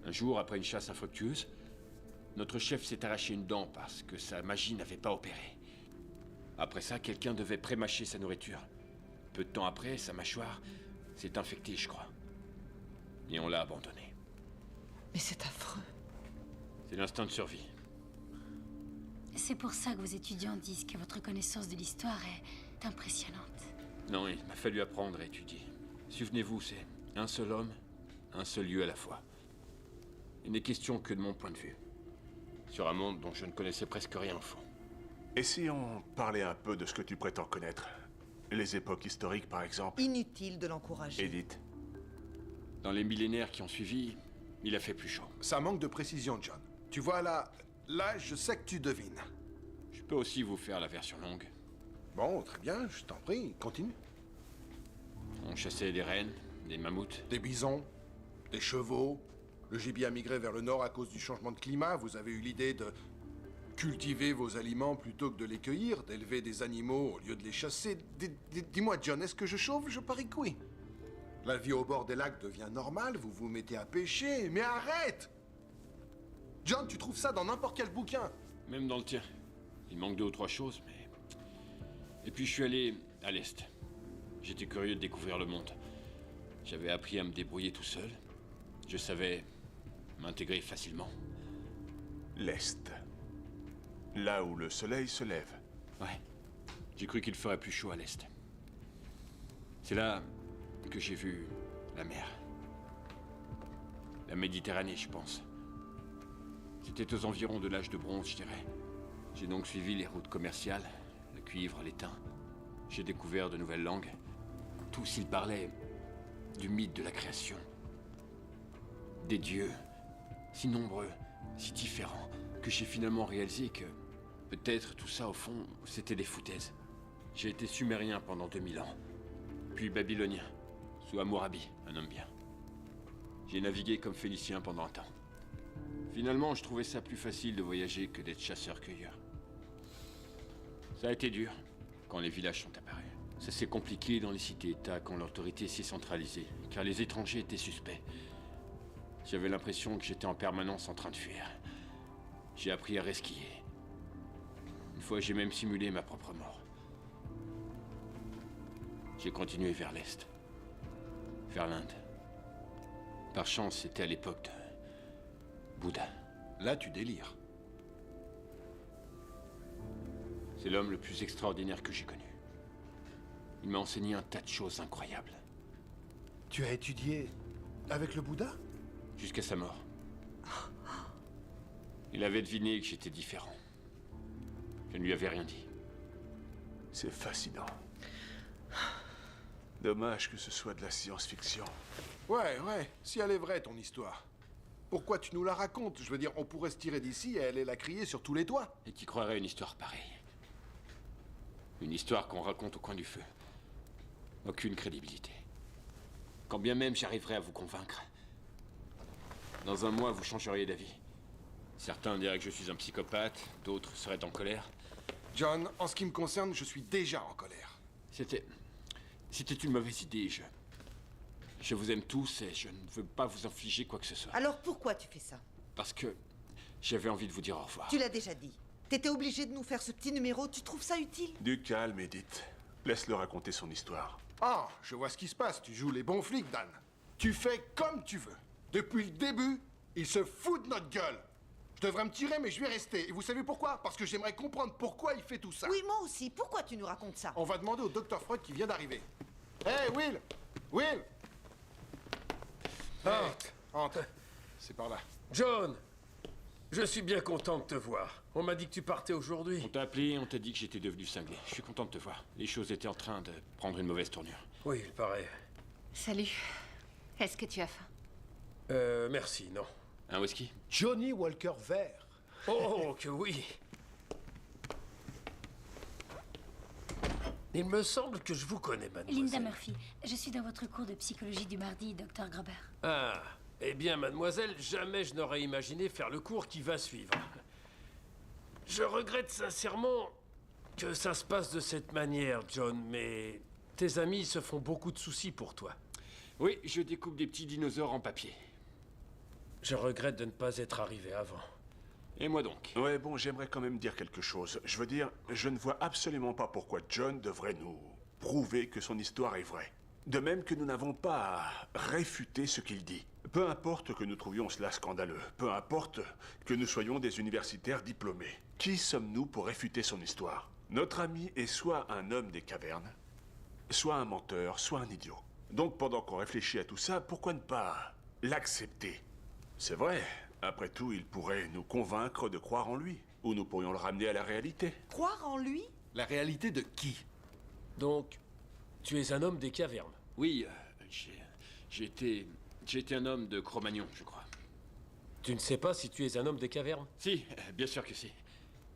Speaker 2: Un jour, après une chasse infructueuse, notre chef s'est arraché une dent parce que sa magie n'avait pas opéré. Après ça, quelqu'un devait prémâcher sa nourriture. Peu de temps après, sa mâchoire s'est infectée, je crois. Et on l'a abandonné.
Speaker 4: Mais c'est affreux.
Speaker 2: C'est l'instinct de survie.
Speaker 5: C'est pour ça que vos étudiants disent que votre connaissance de l'histoire est impressionnante.
Speaker 2: Non, il m'a fallu apprendre à étudier. Souvenez-vous, c'est un seul homme, un seul lieu à la fois. Il n'est question que de mon point de vue. Sur un monde dont je ne connaissais presque rien au fond.
Speaker 1: Et si on parlait un peu de ce que tu prétends connaître? Les époques historiques, par exemple.
Speaker 4: Inutile de l'encourager.
Speaker 1: Edith.
Speaker 2: Dans les millénaires qui ont suivi, il a fait plus chaud.
Speaker 6: Ça manque de précision, John. Tu vois, là, je sais que tu devines.
Speaker 2: Je peux aussi vous faire la version longue.
Speaker 6: Bon, très bien, je t'en prie, continue.
Speaker 2: On chassait des rennes, des mammouths.
Speaker 6: Des bisons, des chevaux. Le gibier a migré vers le nord à cause du changement de climat. Vous avez eu l'idée de cultiver vos aliments plutôt que de les cueillir, d'élever des animaux au lieu de les chasser. Dis-moi, John, est-ce que je chauffe? Je parie que oui. La vie au bord des lacs devient normale, vous vous mettez à pêcher, mais arrête! John, tu trouves ça dans n'importe quel bouquin.
Speaker 2: Même dans le tien. Il manque 2 ou 3 choses, mais... Et puis je suis allé à l'Est. J'étais curieux de découvrir le monde. J'avais appris à me débrouiller tout seul. Je savais m'intégrer facilement.
Speaker 1: L'Est. Là où le soleil se lève.
Speaker 2: Ouais. J'ai cru qu'il ferait plus chaud à l'Est. C'est là que j'ai vu la mer. La Méditerranée, je pense. C'était aux environs de l'âge de bronze, je dirais. J'ai donc suivi les routes commerciales, le cuivre, l'étain. J'ai découvert de nouvelles langues. Tous, ils parlaient du mythe de la création. Des dieux, si nombreux, si différents, que j'ai finalement réalisé que peut-être tout ça, au fond, c'était des foutaises. J'ai été sumérien pendant 2000 ans, puis babylonien, sous Hammurabi, un homme bien. J'ai navigué comme Phénicien pendant un temps. Finalement, je trouvais ça plus facile de voyager que d'être chasseur-cueilleur. Ça a été dur, quand les villages sont apparus. Ça s'est compliqué dans les cités-États quand l'autorité s'est centralisée, car les étrangers étaient suspects. J'avais l'impression que j'étais en permanence en train de fuir. J'ai appris à resquiller. Une fois, j'ai même simulé ma propre mort. J'ai continué vers l'Est. Vers l'Inde. Par chance, c'était à l'époque de Bouddha.
Speaker 6: Là, tu délires.
Speaker 2: C'est l'homme le plus extraordinaire que j'ai connu. Il m'a enseigné un tas de choses incroyables.
Speaker 3: Tu as étudié avec le Bouddha?
Speaker 2: Jusqu'à sa mort. Il avait deviné que j'étais différent. Je ne lui avais rien dit.
Speaker 1: C'est fascinant. Dommage que ce soit de la science-fiction.
Speaker 6: Ouais, si elle est vraie, ton histoire. Pourquoi tu nous la racontes? Je veux dire, on pourrait se tirer d'ici et aller la crier sur tous les toits.
Speaker 2: Et qui croirait une histoire pareille? Une histoire qu'on raconte au coin du feu. Aucune crédibilité. Quand bien même j'arriverais à vous convaincre. Dans un mois, vous changeriez d'avis. Certains diraient que je suis un psychopathe, d'autres seraient en colère.
Speaker 6: John, en ce qui me concerne, je suis déjà en colère.
Speaker 2: C'était une mauvaise idée. Je vous aime tous et je ne veux pas vous infliger quoi que ce soit.
Speaker 4: Alors pourquoi tu fais ça?
Speaker 2: Parce que j'avais envie de vous dire au revoir.
Speaker 4: Tu l'as déjà dit. T'étais obligé de nous faire ce petit numéro, tu trouves ça utile?
Speaker 1: Du calme, Edith. Laisse-le raconter son histoire.
Speaker 6: Ah, je vois ce qui se passe. Tu joues les bons flics, Dan. Tu fais comme tu veux. Depuis le début, il se fout de notre gueule. Je devrais me tirer, mais je vais rester. Et vous savez pourquoi? Parce que j'aimerais comprendre pourquoi il fait tout ça.
Speaker 4: Oui, moi aussi. Pourquoi tu nous racontes ça?
Speaker 6: On va demander au Dr. Freud qui vient d'arriver. Hé, Will! Will! Entre. C'est par là.
Speaker 8: John, je suis bien content de te voir. On m'a dit que tu partais aujourd'hui.
Speaker 2: On t'a appelé, on t'a dit que j'étais devenu cinglé. Je suis content de te voir. Les choses étaient en train de prendre une mauvaise tournure.
Speaker 8: Oui, il paraît.
Speaker 7: Salut. Est-ce que tu as faim?
Speaker 8: Merci, non.
Speaker 2: Un whisky?
Speaker 3: Johnny Walker Vert.
Speaker 8: Oh, que oui. Il me semble que je vous connais, mademoiselle.
Speaker 5: Linda Murphy, je suis dans votre cours de psychologie du mardi, Dr. Gruber.
Speaker 8: Ah, eh bien, mademoiselle, jamais je n'aurais imaginé faire le cours qui va suivre. Je regrette sincèrement que ça se passe de cette manière, John, mais tes amis se font beaucoup de soucis pour toi.
Speaker 2: Oui, je découpe des petits dinosaures en papier.
Speaker 8: Je regrette de ne pas être arrivé avant.
Speaker 2: Et moi donc?
Speaker 1: Ouais, bon, j'aimerais quand même dire quelque chose. Je veux dire, je ne vois absolument pas pourquoi John devrait nous prouver que son histoire est vraie. De même que nous n'avons pas à réfuter ce qu'il dit. Peu importe que nous trouvions cela scandaleux, peu importe que nous soyons des universitaires diplômés. Qui sommes-nous pour réfuter son histoire? Notre ami est soit un homme des cavernes, soit un menteur, soit un idiot. Donc pendant qu'on réfléchit à tout ça, pourquoi ne pas l'accepter? C'est vrai, après tout, il pourrait nous convaincre de croire en lui. Ou nous pourrions le ramener à la réalité.
Speaker 4: Croire en lui?
Speaker 6: La réalité de qui?
Speaker 8: Donc, tu es un homme des cavernes.
Speaker 2: Oui, j'ai été un homme de Cro-Magnon, je crois.
Speaker 8: Tu ne sais pas si tu es un homme des cavernes?
Speaker 2: Si, bien sûr que si.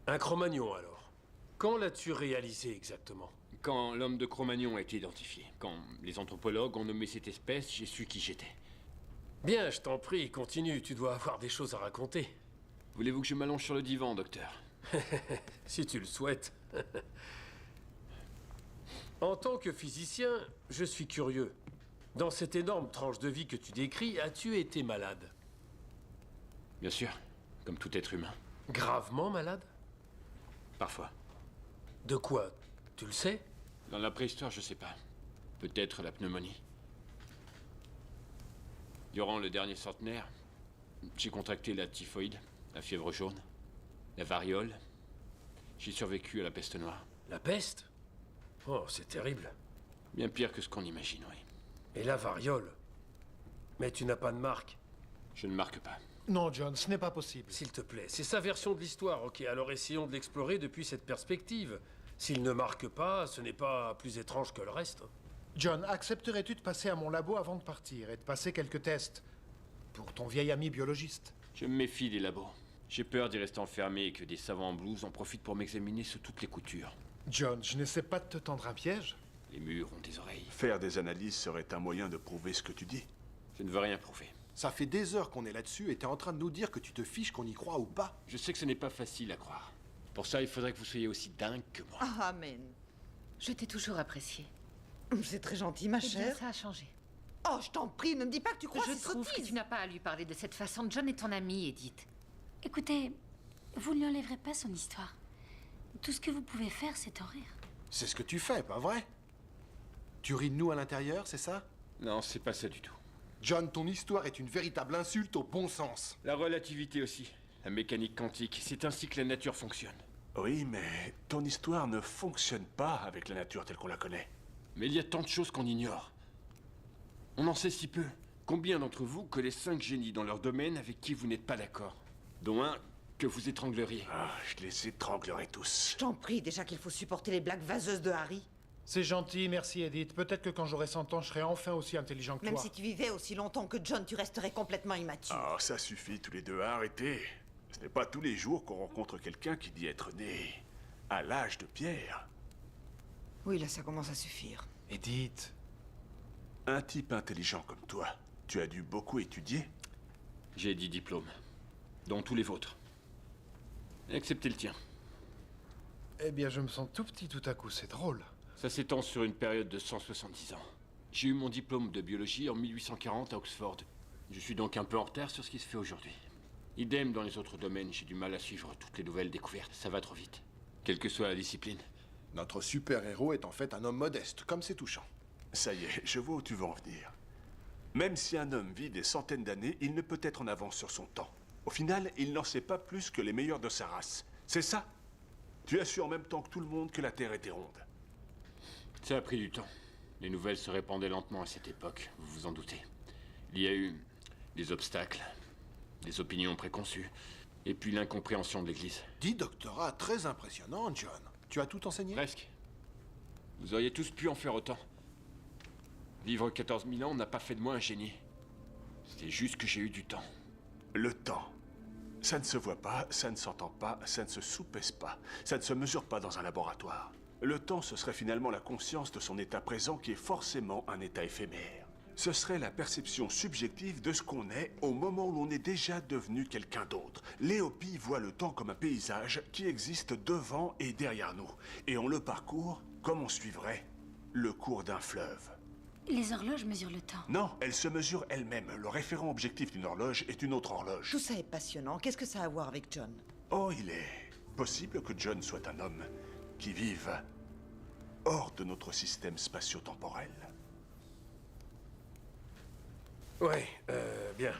Speaker 8: Un Cro-Magnon, alors. Quand l'as-tu réalisé exactement?
Speaker 2: Quand l'homme de Cro-Magnon a été identifié, quand les anthropologues ont nommé cette espèce, j'ai su qui j'étais.
Speaker 8: Bien, je t'en prie, continue, tu dois avoir des choses à raconter.
Speaker 2: Voulez-vous que je m'allonge sur le divan, docteur?
Speaker 8: Si tu le souhaites. En tant que physicien, je suis curieux. Dans cette énorme tranche de vie que tu décris, as-tu été malade?
Speaker 2: Bien sûr, comme tout être humain.
Speaker 8: Gravement malade?
Speaker 2: Parfois.
Speaker 8: De quoi? Tu le sais?
Speaker 2: Dans la préhistoire, je sais pas. Peut-être la pneumonie. Durant le dernier centenaire, j'ai contracté la typhoïde, la fièvre jaune, la variole. J'ai survécu à la peste noire.
Speaker 8: La peste? Oh, c'est terrible.
Speaker 2: Bien pire que ce qu'on imagine, oui.
Speaker 8: Et la variole? Mais tu n'as pas de marque.
Speaker 2: Je ne marque pas.
Speaker 3: Non, John, ce n'est pas possible.
Speaker 8: S'il te plaît, c'est sa version de l'histoire, ok? Alors essayons de l'explorer depuis cette perspective. S'il ne marque pas, ce n'est pas plus étrange que le reste.
Speaker 3: John, accepterais-tu de passer à mon labo avant de partir et de passer quelques tests pour ton vieil ami biologiste?
Speaker 2: Je me méfie des labos. J'ai peur d'y rester enfermé et que des savants en blouse en profitent pour m'examiner sous toutes les coutures.
Speaker 3: John, je n'essaie pas de te tendre un piège.
Speaker 2: Les murs ont des oreilles.
Speaker 1: Faire des analyses serait un moyen de prouver ce que tu dis.
Speaker 2: Je ne veux rien prouver.
Speaker 6: Ça fait des heures qu'on est là-dessus et t'es en train de nous dire que tu te fiches qu'on y croit ou pas.
Speaker 2: Je sais que ce n'est pas facile à croire. Pour ça, il faudrait que vous soyez aussi dingue que moi.
Speaker 4: Ah, amen.
Speaker 7: Je t'ai toujours apprécié.
Speaker 4: C'est très gentil, ma
Speaker 7: Eh bien,
Speaker 4: chère.
Speaker 7: ça a changé.
Speaker 4: Oh, je t'en prie, ne me dis pas que tu crois
Speaker 7: Je
Speaker 4: ces
Speaker 7: trouve que
Speaker 4: sottises.
Speaker 7: tu n'as pas à lui parler de cette façon. John est ton ami, Edith.
Speaker 5: Écoutez, vous ne lui enlèverez pas son histoire. Tout ce que vous pouvez faire, c'est en rire.
Speaker 6: C'est ce que tu fais, pas vrai? Tu ris de nous à l'intérieur, c'est ça?
Speaker 2: Non, c'est pas ça du tout.
Speaker 6: John, ton histoire est une véritable insulte au bon sens.
Speaker 2: La relativité aussi. La mécanique quantique, c'est ainsi que la nature fonctionne.
Speaker 1: Oui, mais ton histoire ne fonctionne pas avec la nature telle qu'on la connaît.
Speaker 2: Mais il y a tant de choses qu'on ignore. On en sait si peu. Combien d'entre vous connaissent 5 génies dans leur domaine avec qui vous n'êtes pas d'accord? Dont un que vous étrangleriez.
Speaker 1: Ah, je les étranglerai tous.
Speaker 4: Je t'en prie, déjà qu'il faut supporter les blagues vaseuses de Harry.
Speaker 3: C'est gentil, merci Edith. Peut-être que quand j'aurai 100 ans, je serai enfin aussi intelligent que
Speaker 4: Même
Speaker 3: toi.
Speaker 4: si tu vivais aussi longtemps que John, tu resterais complètement immature.
Speaker 1: Ah, ça suffit tous les deux, arrêtez. Ce n'est pas tous les jours qu'on rencontre quelqu'un qui dit être né à l'âge de pierre.
Speaker 4: Oui, là, ça commence à suffire.
Speaker 6: Edith.
Speaker 1: Un type intelligent comme toi, tu as dû beaucoup étudier.
Speaker 2: J'ai 10 diplômes. Dont tous les vôtres. Excepté le tien.
Speaker 3: Eh bien, je me sens tout petit tout à coup, c'est drôle.
Speaker 2: Ça s'étend sur une période de 170 ans. J'ai eu mon diplôme de biologie en 1840 à Oxford. Je suis donc un peu en retard sur ce qui se fait aujourd'hui. Idem dans les autres domaines, j'ai du mal à suivre toutes les nouvelles découvertes. Ça va trop vite. Quelle que soit la discipline.
Speaker 6: Notre super-héros est en fait un homme modeste, comme c'est touchant.
Speaker 1: Ça y est, je vois où tu veux en venir. Même si un homme vit des centaines d'années, il ne peut être en avance sur son temps. Au final, il n'en sait pas plus que les meilleurs de sa race. C'est ça? Tu as su en même temps que tout le monde que la Terre était ronde.
Speaker 2: Ça a pris du temps. Les nouvelles se répandaient lentement à cette époque, vous vous en doutez. Il y a eu des obstacles, des opinions préconçues, et puis l'incompréhension de l'Église.
Speaker 6: 10 doctorats très impressionnants, John. Tu as tout enseigné?
Speaker 2: Presque. Vous auriez tous pu en faire autant. Vivre 14 000 ans n'a pas fait de moi un génie. C'est juste que j'ai eu du temps.
Speaker 1: Le temps. Ça ne se voit pas, ça ne s'entend pas, ça ne se soupèse pas, ça ne se mesure pas dans un laboratoire. Le temps, ce serait finalement la conscience de son état présent qui est forcément un état éphémère. Ce serait la perception subjective de ce qu'on est au moment où l'on est déjà devenu quelqu'un d'autre. Léopie voit le temps comme un paysage qui existe devant et derrière nous. Et on le parcourt comme on suivrait le cours d'un fleuve.
Speaker 5: Les horloges mesurent le temps.
Speaker 1: Non, elle se mesure elle-même. Le référent objectif d'une horloge est une autre horloge.
Speaker 4: Tout ça est passionnant. Qu'est-ce que ça a à voir avec John?
Speaker 1: Oh, il est possible que John soit un homme qui vive hors de notre système spatio-temporel.
Speaker 8: Ouais, bien.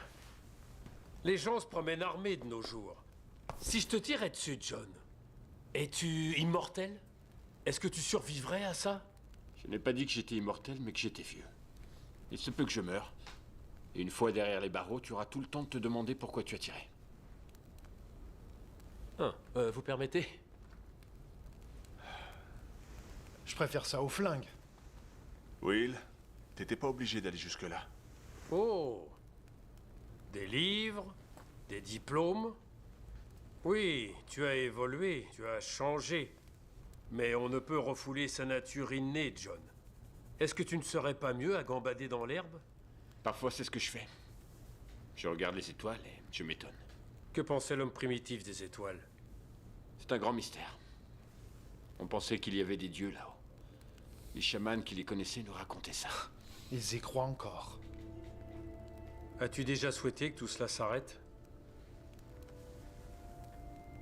Speaker 8: Les gens se promènent armés de nos jours. Si je te tirais dessus, John, es-tu immortel? Est-ce que tu survivrais à ça?
Speaker 2: Je n'ai pas dit que j'étais immortel, mais que j'étais vieux. Il se peut que je meure. Et une fois derrière les barreaux, tu auras tout le temps de te demander pourquoi tu as tiré.
Speaker 8: Vous permettez?
Speaker 3: Je préfère ça au flingue.
Speaker 1: Will, t'étais pas obligé d'aller jusque-là.
Speaker 8: Oh! Des livres, des diplômes. Oui, tu as évolué, tu as changé. Mais on ne peut refouler sa nature innée, John. Est-ce que tu ne serais pas mieux à gambader dans l'herbe?
Speaker 2: Parfois, c'est ce que je fais. Je regarde les étoiles et je m'étonne.
Speaker 8: Que pensait l'homme primitif des étoiles?
Speaker 2: C'est un grand mystère. On pensait qu'il y avait des dieux là-haut. Les chamans qui les connaissaient nous racontaient ça.
Speaker 3: Ils y croient encore.
Speaker 8: As-tu déjà souhaité que tout cela s'arrête?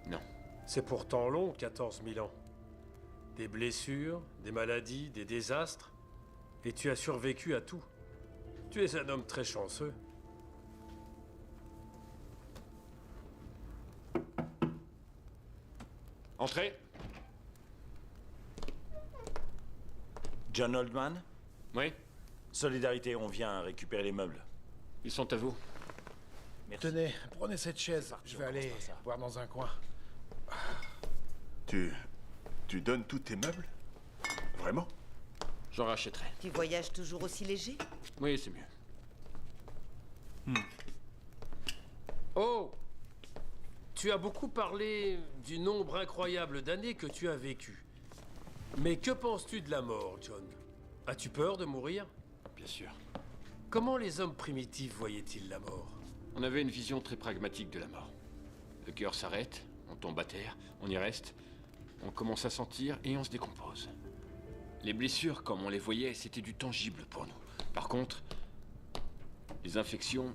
Speaker 2: Non.
Speaker 8: C'est pourtant long, 14 000 ans. Des blessures, des maladies, des désastres. Et tu as survécu à tout. Tu es un homme très chanceux.
Speaker 2: Entrez.
Speaker 9: John Oldman?
Speaker 2: Oui,
Speaker 9: Solidarité, on vient récupérer les meubles.
Speaker 2: ils sont à vous.
Speaker 9: Merci.
Speaker 3: Tenez, prenez cette chaise. Je vais aller
Speaker 9: commence par ça.
Speaker 3: boire dans un coin.
Speaker 1: Tu donnes tous tes meubles? Vraiment?
Speaker 2: J'en rachèterai.
Speaker 4: Tu voyages toujours aussi léger?
Speaker 2: Oui, c'est mieux.
Speaker 8: Oh! Tu as beaucoup parlé du nombre incroyable d'années que tu as vécu. Mais que penses-tu de la mort, John? As-tu peur de mourir?
Speaker 2: Bien sûr.
Speaker 8: Comment les hommes primitifs voyaient-ils la mort?
Speaker 2: On avait une vision très pragmatique de la mort. Le cœur s'arrête, on tombe à terre, on y reste, on commence à sentir et on se décompose. Les blessures, comme on les voyait, c'était du tangible pour nous. Par contre, les infections,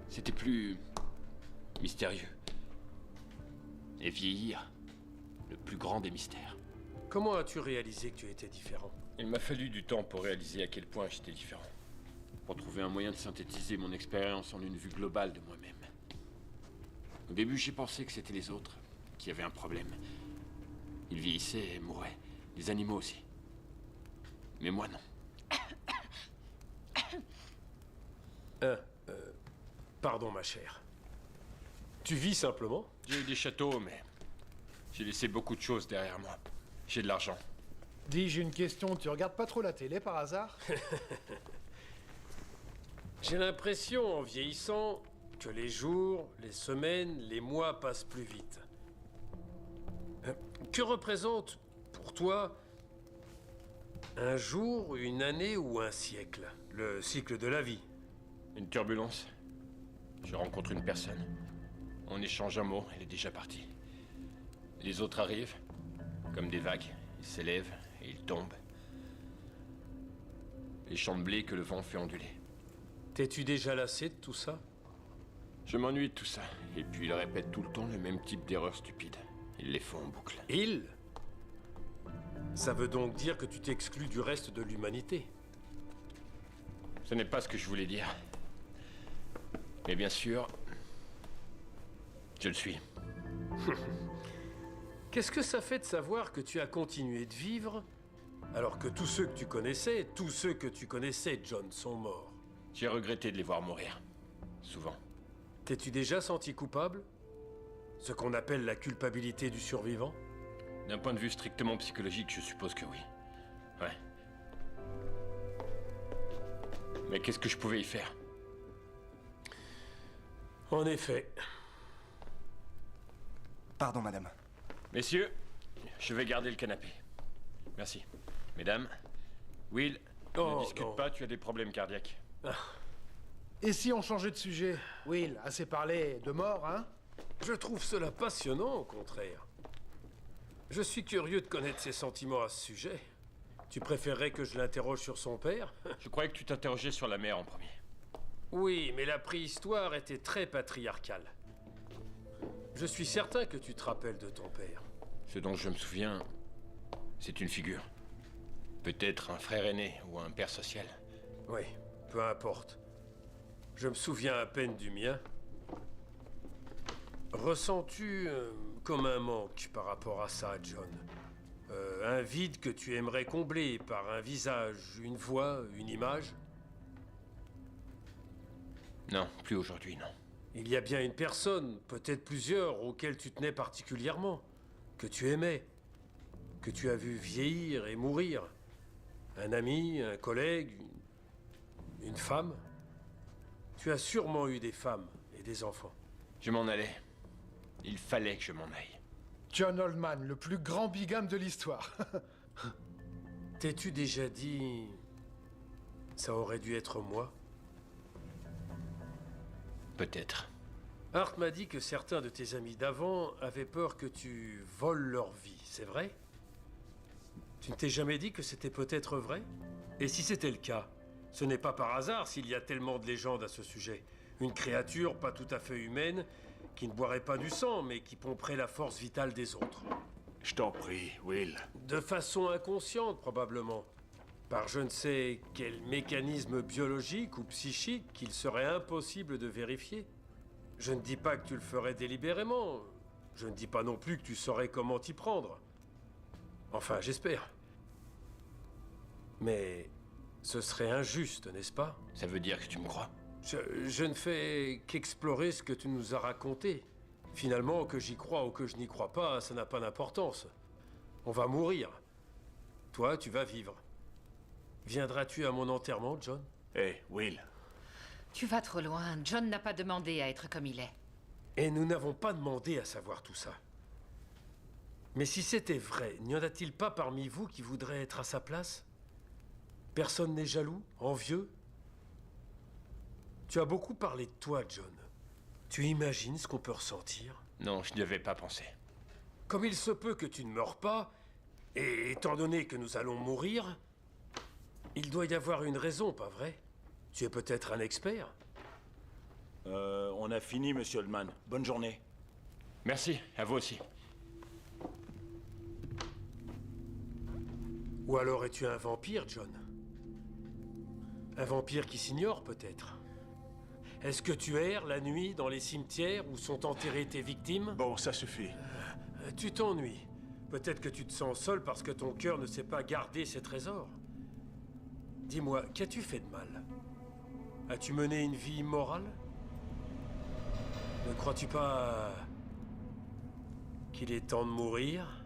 Speaker 2: c'était plus mystérieux. Et vieillir, le plus grand des mystères.
Speaker 8: Comment as-tu réalisé que tu étais différent?
Speaker 2: Il m'a fallu du temps pour réaliser à quel point j'étais différent. Pour trouver un moyen de synthétiser mon expérience en une vue globale de moi-même. Au début, j'ai pensé que c'était les autres qui avaient un problème. Ils vieillissaient et mouraient. Les animaux aussi. Mais moi, non.
Speaker 8: Pardon, ma chère. Tu vis simplement?
Speaker 2: J'ai eu des châteaux, mais j'ai laissé beaucoup de choses derrière moi. J'ai de l'argent.
Speaker 3: Dis, j'ai une question. Tu regardes pas trop la télé par hasard?
Speaker 8: J'ai l'impression, en vieillissant, que les jours, les semaines, les mois passent plus vite. Que représente, pour toi, un jour, une année ou un siècle? Le cycle de la vie.
Speaker 2: Une turbulence. Je rencontre une personne. On échange un mot, elle est déjà partie. Les autres arrivent, comme des vagues. Ils s'élèvent et ils tombent. Les champs de blé que le vent fait onduler.
Speaker 8: T'es-tu déjà lassé de tout ça?
Speaker 2: Je m'ennuie de tout ça. Et puis ils répètent tout le temps le même type d'erreurs stupides. Ils les font en boucle.
Speaker 8: Il? Ça veut donc dire que tu t'exclus du reste de l'humanité.
Speaker 2: Ce n'est pas ce que je voulais dire. Mais bien sûr, je le suis.
Speaker 8: Qu'est-ce que ça fait de savoir que tu as continué de vivre alors que tous ceux que tu connaissais, John, sont morts?
Speaker 2: J'ai regretté de les voir mourir. Souvent.
Speaker 8: T'es-tu déjà senti coupable? Ce qu'on appelle la culpabilité du survivant?
Speaker 2: D'un point de vue strictement psychologique, je suppose que oui. Ouais. Mais qu'est-ce que je pouvais y faire?
Speaker 8: En effet.
Speaker 10: Pardon, madame.
Speaker 2: Messieurs, je vais garder le canapé. Merci. Mesdames, Will, Ne discute pas, tu as des problèmes cardiaques.
Speaker 3: Et si on changeait de sujet? Will, assez parlé de mort, hein?
Speaker 8: Je trouve cela passionnant, au contraire. Je suis curieux de connaître ses sentiments à ce sujet. Tu préférerais que je l'interroge sur son père?
Speaker 2: Je croyais que tu t'interrogeais sur la mère en premier.
Speaker 8: Oui, mais la préhistoire était très patriarcale. Je suis certain que tu te rappelles de ton père.
Speaker 2: Ce dont je me souviens, c'est une figure. Peut-être un frère aîné ou un père social.
Speaker 8: Oui, peu importe. Je me souviens à peine du mien. Ressens-tu comme un manque par rapport à ça, John? Un vide que tu aimerais combler par un visage, une voix, une image?
Speaker 2: Non, plus aujourd'hui, non.
Speaker 8: Il y a bien une personne, peut-être plusieurs, auxquelles tu tenais particulièrement, que tu aimais, que tu as vu vieillir et mourir. Un ami, un collègue, une femme. Tu as sûrement eu des femmes et des enfants.
Speaker 2: Je m'en allais. Il fallait que je m'en aille.
Speaker 3: John Oldman, le plus grand bigame de l'histoire.
Speaker 8: T'es-tu déjà dit... ça aurait dû être moi?
Speaker 2: Peut-être.
Speaker 8: Hart m'a dit que certains de tes amis d'avant avaient peur que tu voles leur vie, c'est vrai? Tu ne t'es jamais dit que c'était peut-être vrai? Et si c'était le cas, ce n'est pas par hasard s'il y a tellement de légendes à ce sujet. Une créature pas tout à fait humaine, qui ne boirait pas du sang, mais qui pomperait la force vitale des autres.
Speaker 1: Je t'en prie, Will.
Speaker 8: De façon inconsciente, probablement. Par je ne sais quel mécanisme biologique ou psychique qu'il serait impossible de vérifier. Je ne dis pas que tu le ferais délibérément. Je ne dis pas non plus que tu saurais comment t'y prendre. Enfin, j'espère. Mais ce serait injuste, n'est-ce pas?
Speaker 2: Ça veut dire que tu me crois?
Speaker 8: Je ne fais qu'explorer ce que tu nous as raconté. Finalement, que j'y crois ou que je n'y crois pas, ça n'a pas d'importance. On va mourir. Toi, tu vas vivre. Viendras-tu à mon enterrement, John?
Speaker 1: Hé, Will.
Speaker 7: Tu vas trop loin. John n'a pas demandé à être comme il est.
Speaker 8: Et nous n'avons pas demandé à savoir tout ça. Mais si c'était vrai, n'y en a-t-il pas parmi vous qui voudrait être à sa place? Personne n'est jaloux, envieux? Tu as beaucoup parlé de toi, John. Tu imagines ce qu'on peut ressentir?
Speaker 2: Non, je ne devais pas penser.
Speaker 8: Comme il se peut que tu ne meurs pas, et étant donné que nous allons mourir, il doit y avoir une raison, pas vrai? Tu es peut-être un expert?
Speaker 9: On a fini, monsieur Oldman. Bonne journée.
Speaker 2: Merci, à vous aussi.
Speaker 8: Ou alors es-tu un vampire, John? Un vampire qui s'ignore, peut-être? Est-ce que tu erres la nuit dans les cimetières où sont enterrées tes victimes?
Speaker 1: Bon, ça suffit.
Speaker 8: Tu t'ennuies. Peut-être que tu te sens seul parce que ton cœur ne sait pas garder ses trésors. Dis-moi, qu'as-tu fait de mal? As-tu mené une vie immorale? Ne crois-tu pas qu'il est temps de mourir?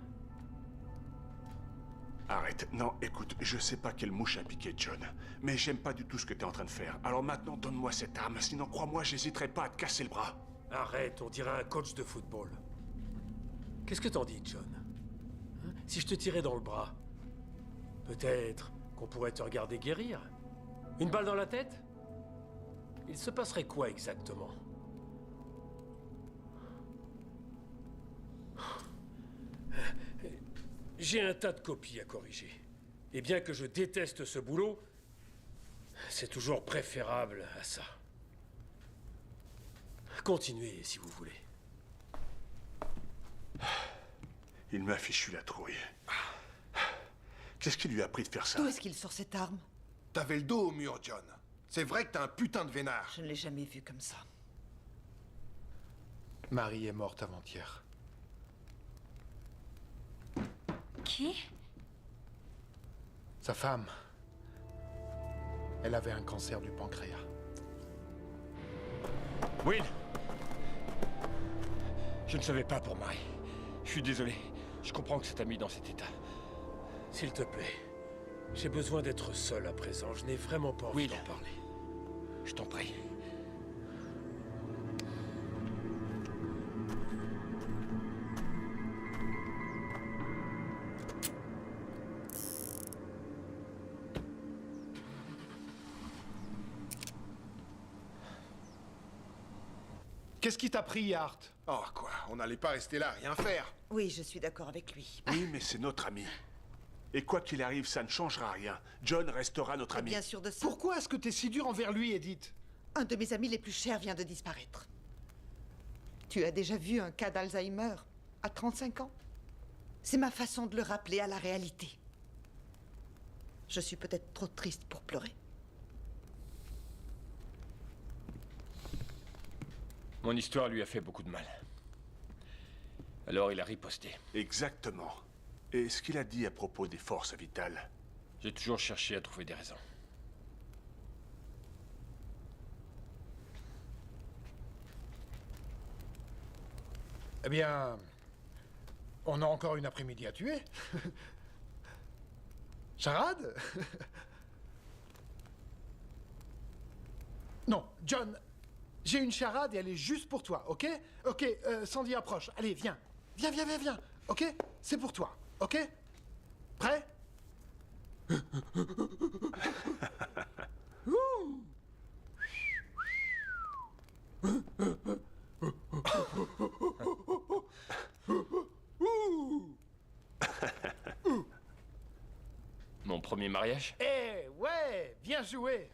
Speaker 1: Arrête. Non, écoute, je sais pas quelle mouche a piqué John, mais j'aime pas du tout ce que t'es en train de faire. Alors maintenant, donne-moi cette arme, sinon crois-moi, j'hésiterai pas à te casser le bras.
Speaker 8: Arrête, on dirait un coach de football. Qu'est-ce que t'en dis, John? Hein? Si je te tirais dans le bras, peut-être qu'on pourrait te regarder guérir? Une balle dans la tête? Il se passerait quoi exactement? J'ai un tas de copies à corriger. Et bien que je déteste ce boulot, c'est toujours préférable à ça. Continuez si vous voulez.
Speaker 1: Il m'a fichu la trouille. Qu'est-ce qui lui a pris de faire ça?
Speaker 4: D'où est-ce qu'il sort cette arme?
Speaker 6: T'avais le dos au mur, John. C'est vrai que t'as un putain de vénard.
Speaker 4: Je ne l'ai jamais vu comme ça.
Speaker 3: Marie est morte avant-hier.
Speaker 5: Qui?
Speaker 3: Sa femme. Elle avait un cancer du pancréas.
Speaker 2: Will! Je ne savais pas pour Marie. Je suis désolé. Je comprends que ça t'a mis dans cet état.
Speaker 8: S'il te plaît, j'ai besoin d'être seul à présent. Je n'ai vraiment pas envie
Speaker 2: Will.
Speaker 8: d'en parler.
Speaker 2: Je t'en prie.
Speaker 3: Qu'est-ce qui t'a pris, Art?
Speaker 6: Oh, quoi, on n'allait pas rester là, rien faire.
Speaker 4: Oui, je suis d'accord avec lui.
Speaker 1: Oui, mais c'est notre ami. Et quoi qu'il arrive, ça ne changera rien. John restera notre ami.
Speaker 4: Bien sûr de ça.
Speaker 3: Pourquoi est-ce que t'es si dur envers lui, Edith?
Speaker 4: Un de mes amis les plus chers vient de disparaître. Tu as déjà vu un cas d'Alzheimer à 35 ans? C'est ma façon de le rappeler à la réalité. Je suis peut-être trop triste pour pleurer.
Speaker 2: Mon histoire lui a fait beaucoup de mal. Alors il a riposté.
Speaker 1: Exactement. Et ce qu'il a dit à propos des forces vitales?
Speaker 2: J'ai toujours cherché à trouver des raisons.
Speaker 3: Eh bien, on a encore une après-midi à tuer. Charade? Non, John, j'ai une charade et elle est juste pour toi, ok? Ok, Sandy approche. Allez, viens. Viens. Ok? C'est pour toi, ok? Prêt?
Speaker 2: Mon premier mariage?
Speaker 3: Eh, ouais, bien joué.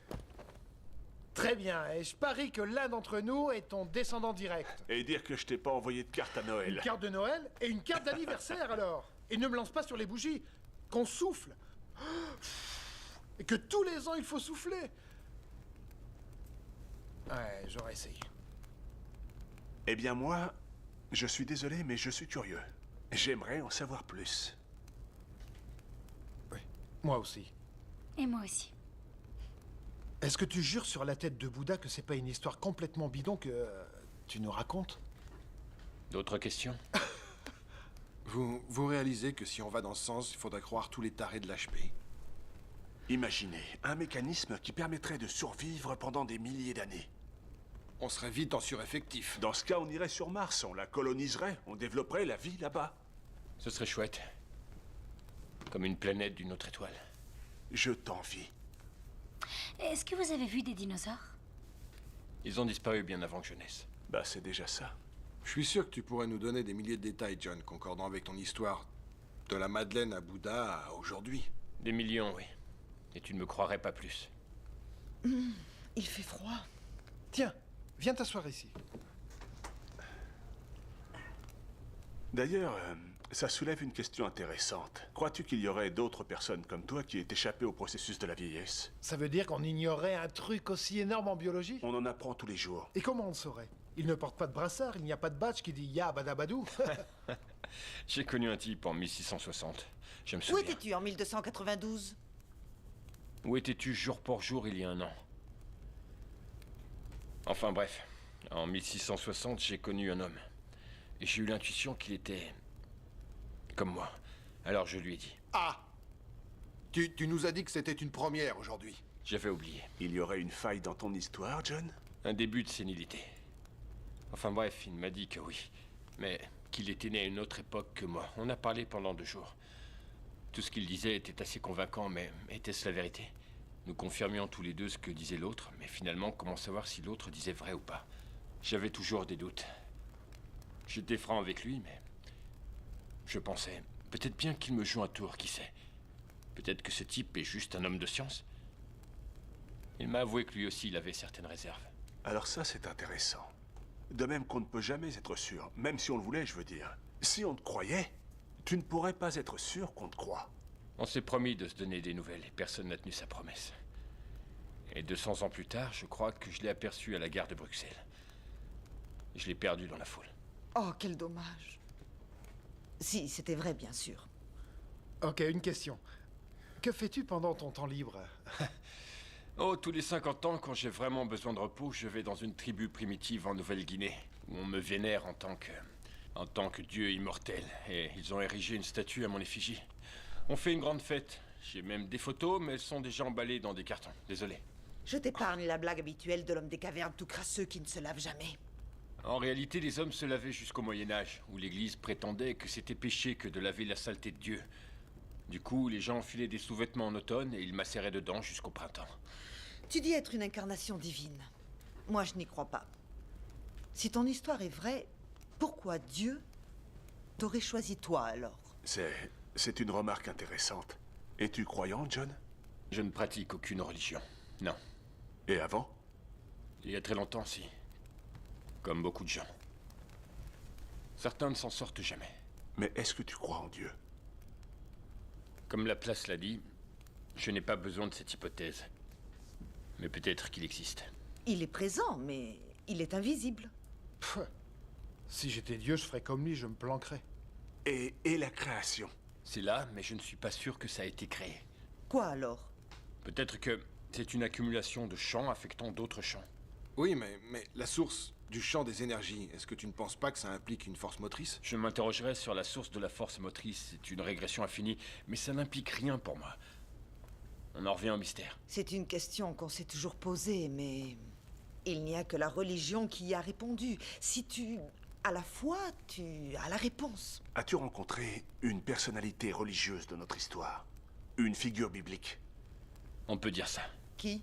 Speaker 3: Très bien, et je parie que l'un d'entre nous est ton descendant direct.
Speaker 1: Et dire que je t'ai pas envoyé de carte à Noël.
Speaker 3: Une carte de Noël et une carte d'anniversaire alors. Et ne me lance pas sur les bougies, qu'on souffle. Et que tous les ans il faut souffler. Ouais, j'aurais essayé.
Speaker 1: Eh bien moi, je suis désolé, mais je suis curieux. J'aimerais en savoir plus.
Speaker 3: Oui, moi aussi.
Speaker 5: Et moi aussi.
Speaker 3: Est-ce que tu jures sur la tête de Bouddha que c'est pas une histoire complètement bidon que tu nous racontes?
Speaker 2: D'autres questions?
Speaker 6: Vous réalisez que si on va dans ce sens, il faudra croire tous les tarés de l'HP.
Speaker 1: Imaginez un mécanisme qui permettrait de survivre pendant des milliers d'années.
Speaker 6: On serait vite en sureffectif.
Speaker 1: Dans ce cas, on irait sur Mars, on la coloniserait, on développerait la vie là-bas.
Speaker 2: Ce serait chouette. Comme une planète d'une autre étoile.
Speaker 1: Je t'envie.
Speaker 5: Est-ce que vous avez vu des dinosaures?
Speaker 2: Ils ont disparu bien avant que je naisse.
Speaker 1: Bah, c'est déjà ça.
Speaker 6: Je suis sûr que tu pourrais nous donner des milliers de détails, John, concordant avec ton histoire. De la Madeleine à Bouddha à aujourd'hui.
Speaker 2: Des millions, oui. Et tu ne me croirais pas plus.
Speaker 4: Il fait froid.
Speaker 3: Tiens, viens t'asseoir ici.
Speaker 1: D'ailleurs, ça soulève une question intéressante. Crois-tu qu'il y aurait d'autres personnes comme toi qui aient échappé au processus de la vieillesse?
Speaker 3: Ça veut dire qu'on ignorait un truc aussi énorme en biologie?
Speaker 1: On en apprend tous les jours.
Speaker 3: Et comment on le saurait? Il ne porte pas de brassard, il n'y a pas de badge qui dit ya badabadou.
Speaker 2: J'ai connu un type en 1660. Je me
Speaker 4: Où
Speaker 2: souviens.
Speaker 4: étais-tu en 1292?
Speaker 2: Où étais-tu jour pour jour il y a un an? Enfin bref, en 1660, j'ai connu un homme. Et j'ai eu l'intuition qu'il était... comme moi. Alors je lui ai dit.
Speaker 6: Ah! Tu nous as dit que c'était une première aujourd'hui.
Speaker 2: J'avais oublié.
Speaker 1: Il y aurait une faille dans ton histoire, John?
Speaker 2: Un début de sénilité. Enfin bref, il m'a dit que oui. Mais qu'il était né à une autre époque que moi. On a parlé pendant 2 jours. Tout ce qu'il disait était assez convaincant, mais était-ce la vérité? Nous confirmions tous les deux ce que disait l'autre, mais finalement, comment savoir si l'autre disait vrai ou pas? J'avais toujours des doutes. J'étais franc avec lui, mais... je pensais, peut-être bien qu'il me joue un tour, qui sait? Peut-être que ce type est juste un homme de science. Il m'a avoué que lui aussi, il avait certaines réserves.
Speaker 1: Alors ça, c'est intéressant. De même qu'on ne peut jamais être sûr, même si on le voulait, je veux dire. Si on te croyait, tu ne pourrais pas être sûr qu'on te croit.
Speaker 2: On s'est promis de se donner des nouvelles et personne n'a tenu sa promesse. Et 200 ans plus tard, je crois que je l'ai aperçu à la gare de Bruxelles. Je l'ai perdu dans la foule.
Speaker 4: Oh, quel dommage. Si, c'était vrai, bien sûr.
Speaker 3: Ok, une question. Que fais-tu pendant ton temps libre?
Speaker 2: Oh, tous les 50 ans, quand j'ai vraiment besoin de repos, je vais dans une tribu primitive en Nouvelle-Guinée, où on me vénère en tant que dieu immortel. Et ils ont érigé une statue à mon effigie. On fait une grande fête. J'ai même des photos, mais elles sont déjà emballées dans des cartons. Désolé.
Speaker 4: Je t'épargne la blague habituelle de l'homme des cavernes tout crasseux qui ne se lave jamais.
Speaker 2: En réalité, les hommes se lavaient jusqu'au Moyen-Âge, où l'Église prétendait que c'était péché que de laver la saleté de Dieu. Du coup, les gens enfilaient des sous-vêtements en automne et ils macéraient dedans jusqu'au printemps.
Speaker 4: Tu dis être une incarnation divine. Moi, je n'y crois pas. Si ton histoire est vraie, pourquoi Dieu t'aurait choisi toi alors?
Speaker 1: C'est une remarque intéressante. Es-tu croyant, John?
Speaker 2: Je ne pratique aucune religion. Non.
Speaker 1: Et avant?
Speaker 2: Il y a très longtemps, si. Comme beaucoup de gens. Certains ne s'en sortent jamais.
Speaker 1: Mais est-ce que tu crois en Dieu?
Speaker 2: Comme la place l'a dit, je n'ai pas besoin de cette hypothèse. Mais peut-être qu'il existe.
Speaker 4: Il est présent, mais il est invisible.
Speaker 3: Pff, si j'étais Dieu, je ferais comme lui, je me planquerais.
Speaker 1: Et la création?
Speaker 2: C'est là, mais je ne suis pas sûr que ça a été créé.
Speaker 4: Quoi alors?
Speaker 2: Peut-être que c'est une accumulation de champs affectant d'autres champs.
Speaker 6: Oui, mais la source du champ des énergies, est-ce que tu ne penses pas que ça implique une force motrice?
Speaker 2: Je m'interrogerai sur la source de la force motrice. C'est une régression infinie, mais ça n'implique rien pour moi. On en revient au mystère.
Speaker 4: C'est une question qu'on s'est toujours posée, mais il n'y a que la religion qui y a répondu. Si tu as la foi, tu as la réponse.
Speaker 1: As-tu rencontré une personnalité religieuse de notre histoire? Une figure biblique?
Speaker 2: On peut dire ça.
Speaker 4: Qui?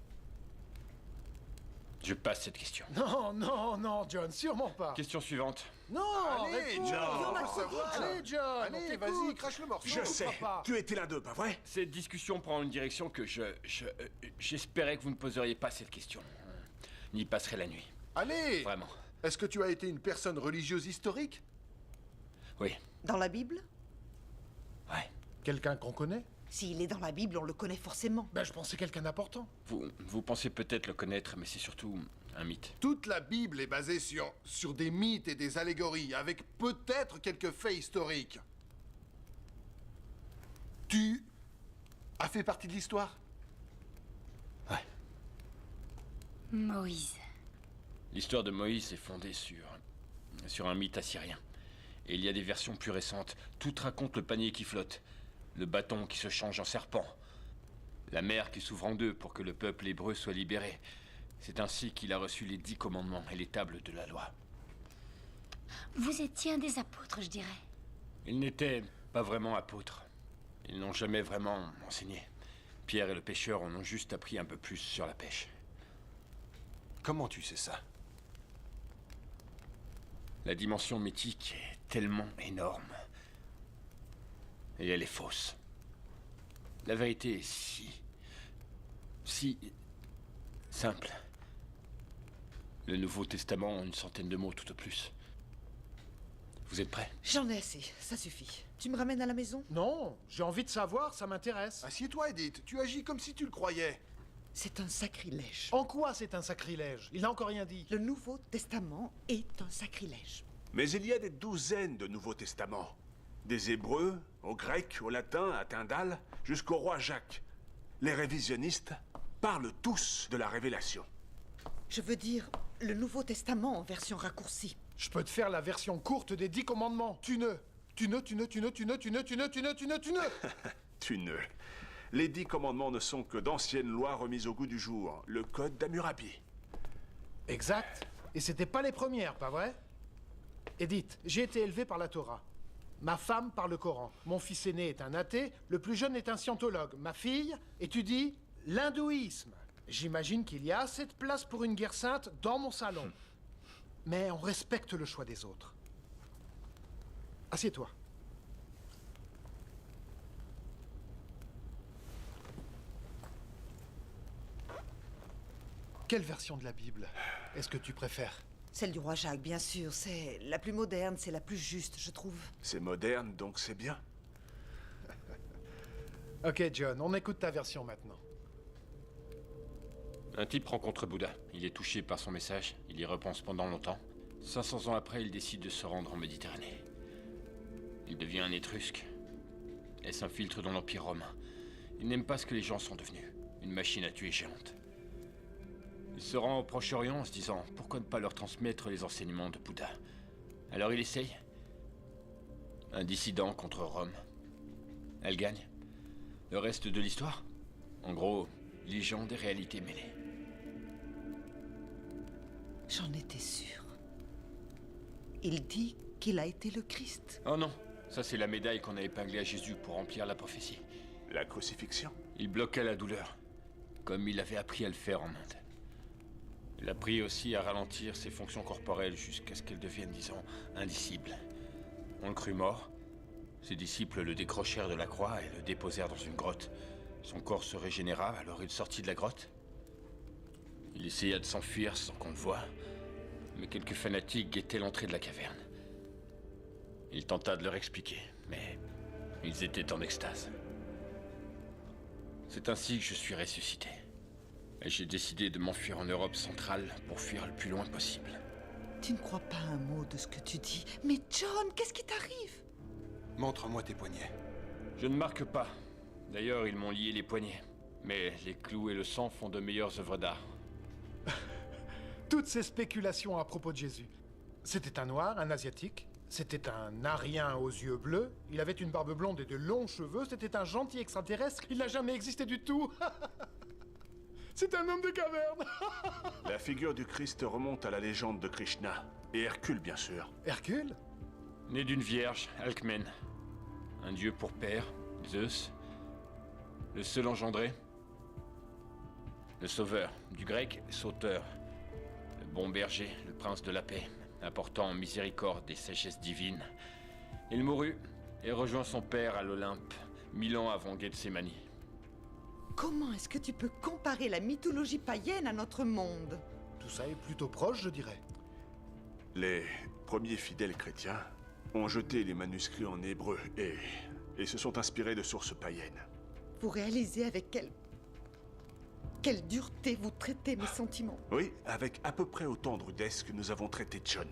Speaker 2: Je passe cette question.
Speaker 3: Non, non, non, John, sûrement pas.
Speaker 2: Question suivante.
Speaker 3: Non,
Speaker 6: Allez,
Speaker 3: réponds.
Speaker 6: John,
Speaker 3: Allez,
Speaker 6: savoir.
Speaker 3: John, on
Speaker 6: Allez,
Speaker 3: t'écoute.
Speaker 6: vas-y, crache le morceau.
Speaker 1: Je sais,
Speaker 3: pas.
Speaker 1: tu étais l'un d'eux, pas vrai?
Speaker 2: Cette discussion prend une direction que j'espérais que vous ne poseriez pas cette question. N'y passerai la nuit.
Speaker 6: Allez!
Speaker 2: Vraiment.
Speaker 6: Est-ce que tu as été une personne religieuse historique?
Speaker 2: Oui.
Speaker 4: Dans la Bible?
Speaker 2: Ouais.
Speaker 3: Quelqu'un qu'on connaît?
Speaker 4: S'il est dans la Bible, on le connaît forcément.
Speaker 3: Ben, je pensais quelqu'un d'important.
Speaker 2: Vous pensez peut-être le connaître, mais c'est surtout un mythe.
Speaker 6: Toute la Bible est basée sur des mythes et des allégories, avec peut-être quelques faits historiques. Tu as fait partie de l'histoire?
Speaker 2: Ouais.
Speaker 5: Moïse.
Speaker 2: L'histoire de Moïse est fondée sur un mythe assyrien. Et il y a des versions plus récentes. Toutes racontent le panier qui flotte, le bâton qui se change en serpent, la mer qui s'ouvre en deux pour que le peuple hébreu soit libéré. C'est ainsi qu'il a reçu les 10 commandements et les tables de la loi.
Speaker 5: Vous étiez un des apôtres, je dirais.
Speaker 2: Ils n'étaient pas vraiment apôtres. Ils n'ont jamais vraiment enseigné. Pierre et le pêcheur en ont juste appris un peu plus sur la pêche.
Speaker 6: Comment tu sais ça?
Speaker 2: La dimension mythique est tellement énorme. Et elle est fausse. La vérité est si simple. Le Nouveau Testament en une centaine de mots tout au plus. Vous êtes prêts?
Speaker 4: J'en ai assez, ça suffit. Tu me ramènes à la maison?
Speaker 3: Non, j'ai envie de savoir, ça m'intéresse.
Speaker 6: Assieds-toi, Edith. Tu agis comme si tu le croyais.
Speaker 4: C'est un sacrilège.
Speaker 3: En quoi c'est un sacrilège? Il n'a encore rien dit.
Speaker 4: Le Nouveau Testament est un sacrilège.
Speaker 1: Mais il y a des douzaines de Nouveaux Testaments. Des Hébreux, aux Grecs, aux Latins, à Tyndale, jusqu'au roi Jacques. Les révisionnistes parlent tous de la Révélation.
Speaker 4: Je veux dire, le Nouveau Testament en version raccourcie.
Speaker 3: Je peux te faire la version courte des 10 commandements. Tu ne.
Speaker 1: Les 10 commandements ne sont que d'anciennes lois remises au goût du jour. Le code d'Hammurabi.
Speaker 3: Exact. Et c'était pas les premières, pas vrai? Edith, j'ai été élevé par la Torah. Ma femme par le Coran. Mon fils aîné est un athée, le plus jeune est un scientologue. Ma fille étudie l'hindouisme. J'imagine qu'il y a assez de place pour une guerre sainte dans mon salon. Mais on respecte le choix des autres. Assieds-toi. Quelle version de la Bible est-ce que tu préfères?
Speaker 4: Celle du roi Jacques, bien sûr. C'est la plus moderne, c'est la plus juste, je trouve.
Speaker 1: C'est moderne, donc c'est bien.
Speaker 3: Ok, John, on écoute ta version maintenant.
Speaker 2: Un type rencontre Bouddha. Il est touché par son message. Il y repense pendant longtemps. 500 ans après, il décide de se rendre en Méditerranée. Il devient un Étrusque. Elle s'infiltre dans l'Empire romain. Il n'aime pas ce que les gens sont devenus. Une machine à tuer géante. Il se rend au Proche-Orient en se disant pourquoi ne pas leur transmettre les enseignements de Bouddha. Alors il essaye. Un dissident contre Rome. Elle gagne. Le reste de l'histoire? En gros, légende et réalité mêlées.
Speaker 4: J'en étais sûre. Il dit qu'il a été le Christ.
Speaker 2: Oh non, ça c'est la médaille qu'on a épinglée à Jésus pour remplir la prophétie.
Speaker 1: La crucifixion.
Speaker 2: Il bloqua la douleur, comme il avait appris à le faire en Inde. Il a appris aussi à ralentir ses fonctions corporelles jusqu'à ce qu'elles deviennent, disons, indicibles. On le crut mort. Ses disciples le décrochèrent de la croix et le déposèrent dans une grotte. Son corps se régénéra, alors il sortit de la grotte. Il essaya de s'enfuir sans qu'on le voie, mais quelques fanatiques guettaient l'entrée de la caverne. Il tenta de leur expliquer, mais ils étaient en extase. C'est ainsi que je suis ressuscité. Et j'ai décidé de m'enfuir en Europe centrale pour fuir le plus loin possible.
Speaker 4: Tu ne crois pas un mot de ce que tu dis. Mais John, qu'est-ce qui t'arrive?
Speaker 6: Montre-moi tes poignets.
Speaker 2: Je ne marque pas. D'ailleurs, ils m'ont lié les poignets. Mais les clous et le sang font de meilleures œuvres d'art.
Speaker 3: Toutes ces spéculations à propos de Jésus. C'était un noir, un asiatique. C'était un arien aux yeux bleus. Il avait une barbe blonde et de longs cheveux. C'était un gentil extraterrestre. Il n'a jamais existé du tout. C'est un homme de caverne.
Speaker 1: La figure du Christ remonte à la légende de Krishna. Et Hercule, bien sûr.
Speaker 3: Hercule?
Speaker 2: Né d'une vierge, Alcmène. Un dieu pour père, Zeus. Le seul engendré. Le sauveur, du grec sauteur. Le bon berger, le prince de la paix, apportant en miséricorde et sagesse divine. Il mourut et rejoint son père à l'Olympe, 1000 ans avant Gethsémani.
Speaker 4: Comment est-ce que tu peux comparer la mythologie païenne à notre monde?
Speaker 3: Tout ça est plutôt proche, je dirais.
Speaker 1: Les premiers fidèles chrétiens ont jeté les manuscrits en hébreu et se sont inspirés de sources païennes.
Speaker 4: Vous réalisez avec quelle dureté vous traitez mes sentiments.
Speaker 1: Oui, avec à peu près autant de rudesse que nous avne traité John.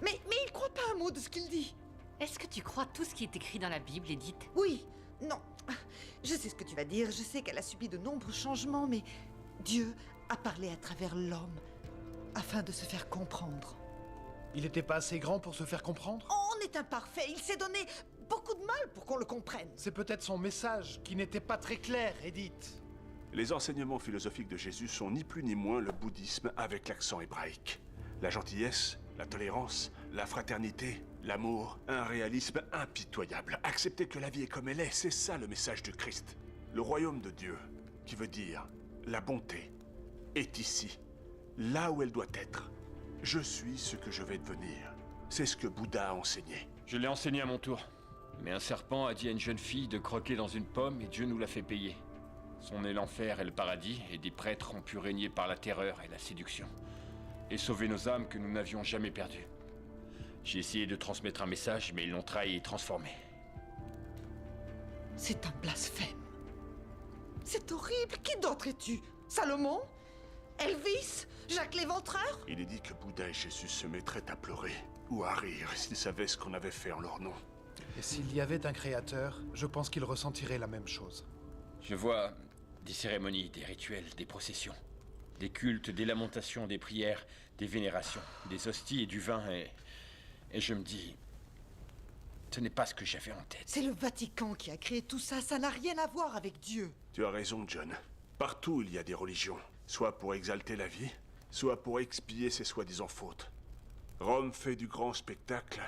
Speaker 4: Mais il croit pas un mot de ce qu'il dit.
Speaker 7: Est-ce que tu crois tout ce qui est écrit dans la Bible, Edith?
Speaker 4: Oui, non. Je sais ce que tu vas dire, je sais qu'elle a subi de nombreux changements, mais Dieu a parlé à travers l'homme afin de se faire comprendre.
Speaker 3: Il n'était pas assez grand pour se faire comprendre?
Speaker 4: On est imparfait, il s'est donné beaucoup de mal pour qu'on le comprenne.
Speaker 3: C'est peut-être son message qui n'était pas très clair, Edith.
Speaker 1: Les enseignements philosophiques de Jésus sont ni plus ni moins le bouddhisme avec l'accent hébraïque. La gentillesse, la tolérance, la fraternité, l'amour, un réalisme impitoyable. Accepter que la vie est comme elle est, c'est ça le message du Christ. Le royaume de Dieu, qui veut dire la bonté, est ici, là où elle doit être. Je suis ce que je vais devenir. C'est ce que Bouddha a enseigné.
Speaker 2: Je l'ai enseigné à mon tour. Mais un serpent a dit à une jeune fille de croquer dans une pomme et Dieu nous l'a fait payer. Son est l'enfer et le paradis, et des prêtres ont pu régner par la terreur et la séduction. Et sauver nos âmes que nous n'avions jamais perdues. J'ai essayé de transmettre un message, mais ils l'ont trahi et transformé.
Speaker 4: C'est un blasphème. C'est horrible. Qui d'autre es-tu? Salomon? Elvis? Jacques l'Éventreur?
Speaker 1: Il est dit que Bouddha et Jésus se mettraient à pleurer ou à rire s'ils savaient ce qu'on avait fait en leur nom.
Speaker 3: Et s'il y avait un créateur, je pense qu'il ressentirait la même chose.
Speaker 2: Je vois des cérémonies, des rituels, des processions, des cultes, des lamentations, des prières, des vénérations, des hosties et du vin, et je me dis... Ce n'est pas ce que j'avais en tête.
Speaker 4: C'est le Vatican qui a créé tout ça, ça n'a rien à voir avec Dieu.
Speaker 1: Tu as raison, John. Partout il y a des religions, soit pour exalter la vie, soit pour expier ses soi-disant fautes. Rome fait du grand spectacle.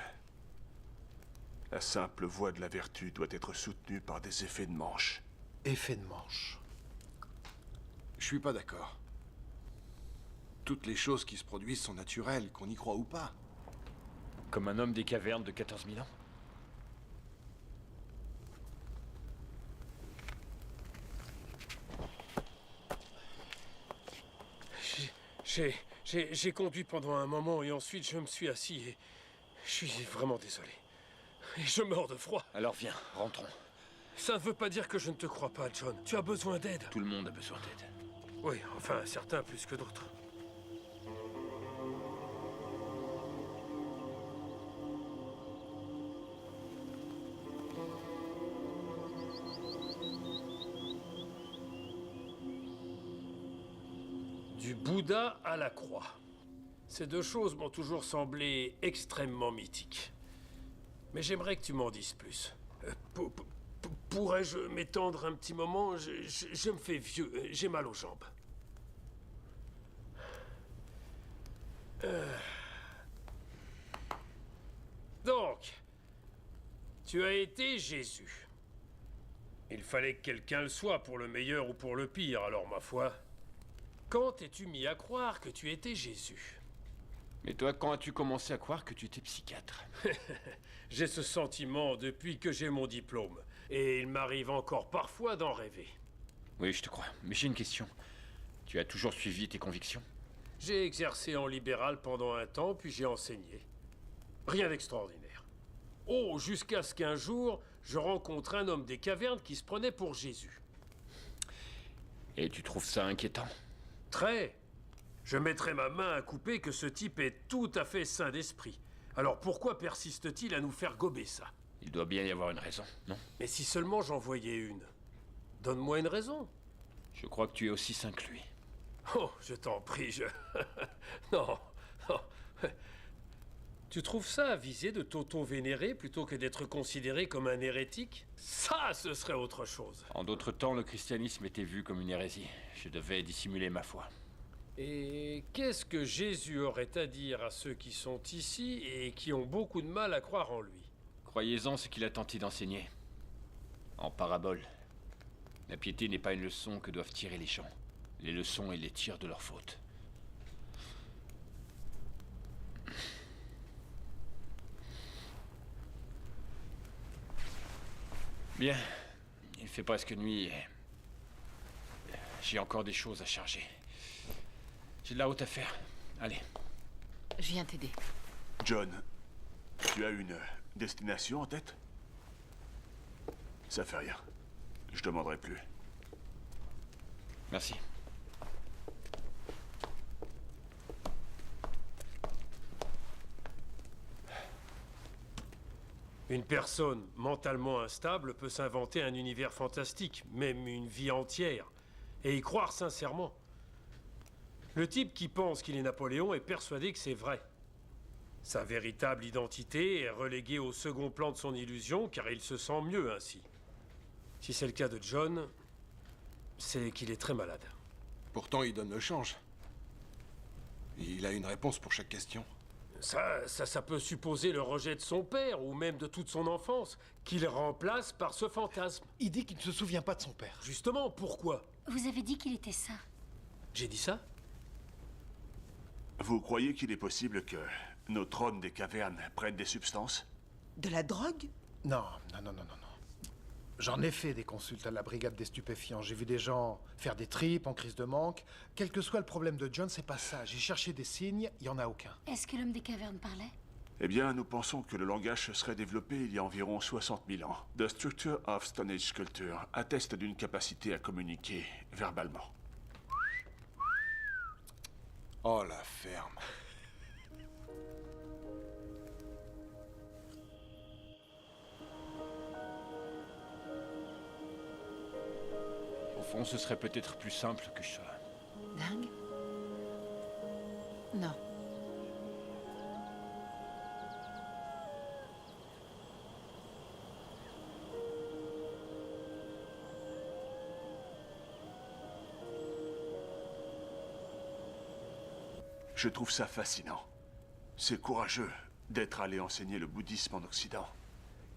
Speaker 1: La simple voie de la vertu doit être soutenue par des effets de manche.
Speaker 3: Effet de manche.
Speaker 6: Je suis pas d'accord. Toutes les choses qui se produisent sont naturelles, qu'on y croit ou pas.
Speaker 2: Comme un homme des cavernes de 14 000 ans.
Speaker 8: J'ai conduit pendant un moment et ensuite je me suis assis et... Je suis vraiment désolé. Et je meurs de froid.
Speaker 2: Alors viens, rentrons.
Speaker 8: Ça ne veut pas dire que je ne te crois pas, John. Tu as besoin d'aide.
Speaker 2: Tout le monde a besoin d'aide.
Speaker 8: Oui, enfin, certains plus que d'autres. Du Bouddha à la croix. Ces deux choses m'ont toujours semblé extrêmement mythiques. Mais j'aimerais que tu m'en dises plus. Pourrais-je m'étendre un petit moment? Je me fais vieux, j'ai mal aux jambes. Donc, tu as été Jésus. Il fallait que quelqu'un le soit, pour le meilleur ou pour le pire, alors ma foi, Quand t'es-tu mis à croire que tu étais Jésus?
Speaker 2: Mais toi, quand as-tu commencé à croire que tu étais psychiatre?
Speaker 8: J'ai ce sentiment depuis que j'ai mon diplôme. Et il m'arrive encore parfois d'en rêver.
Speaker 2: Oui, je te crois. Mais j'ai une question. Tu as toujours suivi tes convictions?
Speaker 8: J'ai exercé en libéral pendant un temps, puis j'ai enseigné. Rien d'extraordinaire. Oh, jusqu'à ce qu'un jour, je rencontre un homme des cavernes qui se prenait pour Jésus.
Speaker 2: Et tu trouves ça inquiétant?
Speaker 8: Très. Je mettrais ma main à couper que ce type est tout à fait sain d'esprit. Alors pourquoi persiste-t-il à nous faire gober ça?
Speaker 2: Il doit bien y avoir une raison, non?
Speaker 8: Mais si seulement j'en voyais une. Donne-moi une raison.
Speaker 2: Je crois que tu es aussi sain que lui.
Speaker 8: Oh, je t'en prie, je... non, non. Tu trouves ça avisé de t'auto-vénérer plutôt que d'être considéré comme un hérétique? Ça, ce serait autre chose.
Speaker 2: En d'autres temps, le christianisme était vu comme une hérésie. Je devais dissimuler ma foi.
Speaker 8: Et qu'est-ce que Jésus aurait à dire à ceux qui sont ici et qui ont beaucoup de mal à croire en lui?
Speaker 2: Croyez-en ce qu'il a tenté d'enseigner. En parabole. La piété n'est pas une leçon que doivent tirer les gens. Les leçons, ils les tirent de leurs fautes. Bien. Il fait presque nuit et... j'ai encore des choses à charger. J'ai de la route à faire. Allez.
Speaker 7: Je viens t'aider.
Speaker 1: John, tu as une destination en tête? Ça fait rien. Je demanderai plus.
Speaker 2: Merci.
Speaker 8: Une personne mentalement instable peut s'inventer un univers fantastique, même une vie entière, et y croire sincèrement. Le type qui pense qu'il est Napoléon est persuadé que c'est vrai. Sa véritable identité est reléguée au second plan de son illusion, car il se sent mieux ainsi. Si c'est le cas de John, c'est qu'il est très malade.
Speaker 6: Pourtant, il donne le change. Il a une réponse pour chaque question.
Speaker 8: Ça peut supposer le rejet de son père, ou même de toute son enfance, qu'il remplace par ce fantasme.
Speaker 3: Il dit qu'il ne se souvient pas de son père.
Speaker 8: Justement, pourquoi?
Speaker 5: Vous avez dit qu'il était sain.
Speaker 8: J'ai dit ça?
Speaker 1: Vous croyez qu'il est possible que notre homme des cavernes prenne des substances?
Speaker 4: De la drogue?
Speaker 3: Non. J'en ai fait des consultes à la brigade des stupéfiants. J'ai vu des gens faire des tripes en crise de manque. Quel que soit le problème de John, c'est pas ça. J'ai cherché des signes, il y en a aucun.
Speaker 5: Est-ce que l'homme des cavernes parlait?
Speaker 1: Eh bien, nous pensons que le langage se serait développé il y a environ 60 000 ans. The Structure of Stone Age Culture atteste d'une capacité à communiquer verbalement.
Speaker 6: Oh, la ferme.
Speaker 2: Au fond, ce serait peut-être plus simple que je sois.
Speaker 7: Dingue? Non.
Speaker 1: Je trouve ça fascinant. C'est courageux d'être allé enseigner le bouddhisme en Occident.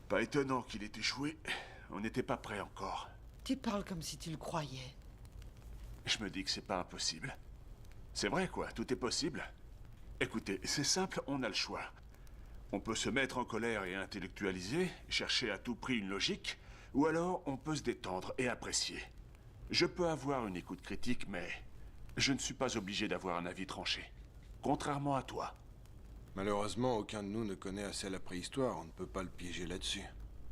Speaker 1: Pas étonnant qu'il ait échoué. On n'était pas prêt encore.
Speaker 4: Tu parles comme si tu le croyais.
Speaker 1: Je me dis que c'est pas impossible. C'est vrai quoi, tout est possible. Écoutez, c'est simple, on a le choix. On peut se mettre en colère et intellectualiser, chercher à tout prix une logique, ou alors on peut se détendre et apprécier. Je peux avoir une écoute critique, mais je ne suis pas obligé d'avoir un avis tranché. Contrairement à toi.
Speaker 6: Malheureusement, aucun de nous ne connaît assez la préhistoire. On ne peut pas le piéger là-dessus.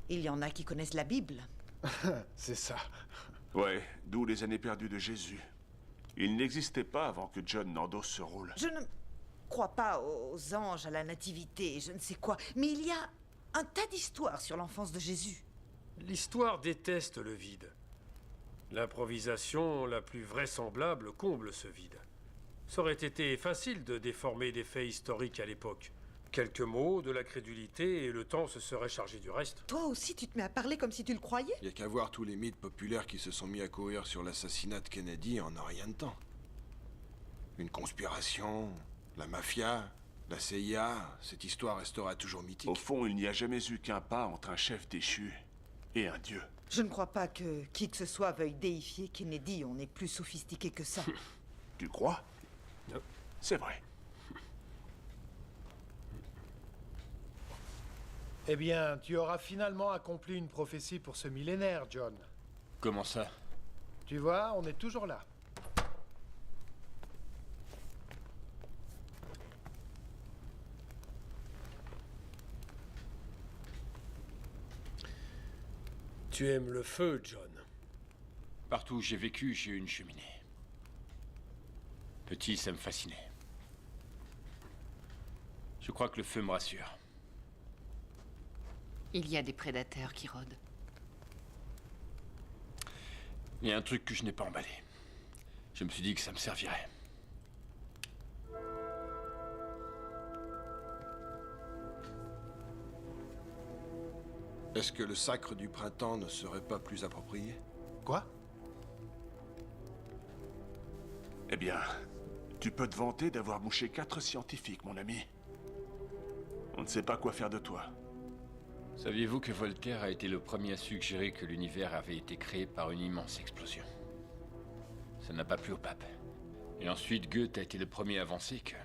Speaker 4: Il y en a qui connaissent la Bible.
Speaker 3: C'est ça.
Speaker 1: Ouais, d'où les années perdues de Jésus. Il n'existait pas avant que John n'endosse ce rôle.
Speaker 4: Je ne crois pas aux anges, à la nativité, je ne sais quoi. Mais il y a un tas d'histoires sur l'enfance de Jésus.
Speaker 8: L'histoire déteste le vide. L'improvisation la plus vraisemblable comble ce vide. Ça aurait été facile de déformer des faits historiques à l'époque. Quelques mots, de la crédulité, et le temps se serait chargé du reste.
Speaker 4: Toi aussi, tu te mets à parler comme si tu le croyais?
Speaker 6: Il y a qu'à voir tous les mythes populaires qui se sont mis à courir sur l'assassinat de Kennedy en un rien de temps. Une conspiration, la mafia, la CIA, cette histoire restera toujours mythique.
Speaker 1: Au fond, il n'y a jamais eu qu'un pas entre un chef déchu et un dieu.
Speaker 4: Je ne crois pas que qui que ce soit veuille déifier Kennedy. On est plus sophistiqué que ça.
Speaker 1: Tu crois?
Speaker 8: Non.
Speaker 1: C'est vrai.
Speaker 3: Eh bien, tu auras finalement accompli une prophétie pour ce millénaire, John.
Speaker 2: Comment ça?
Speaker 3: Tu vois, on est toujours là.
Speaker 8: Tu aimes le feu, John.
Speaker 2: Partout où j'ai vécu, j'ai eu une cheminée. Petit, ça me fascinait. Je crois que le feu me rassure.
Speaker 7: Il y a des prédateurs qui rôdent.
Speaker 2: Il y a un truc que je n'ai pas emballé. Je me suis dit que ça me servirait.
Speaker 6: Est-ce que le sacre du printemps ne serait pas plus approprié?
Speaker 3: Quoi?
Speaker 1: Eh bien, tu peux te vanter d'avoir mouché 4 scientifiques, mon ami. On ne sait pas quoi faire de toi.
Speaker 2: Saviez-vous que Voltaire a été le premier à suggérer que l'univers avait été créé par une immense explosion? Ça n'a pas plu au pape. Et ensuite, Goethe a été le premier à avancer que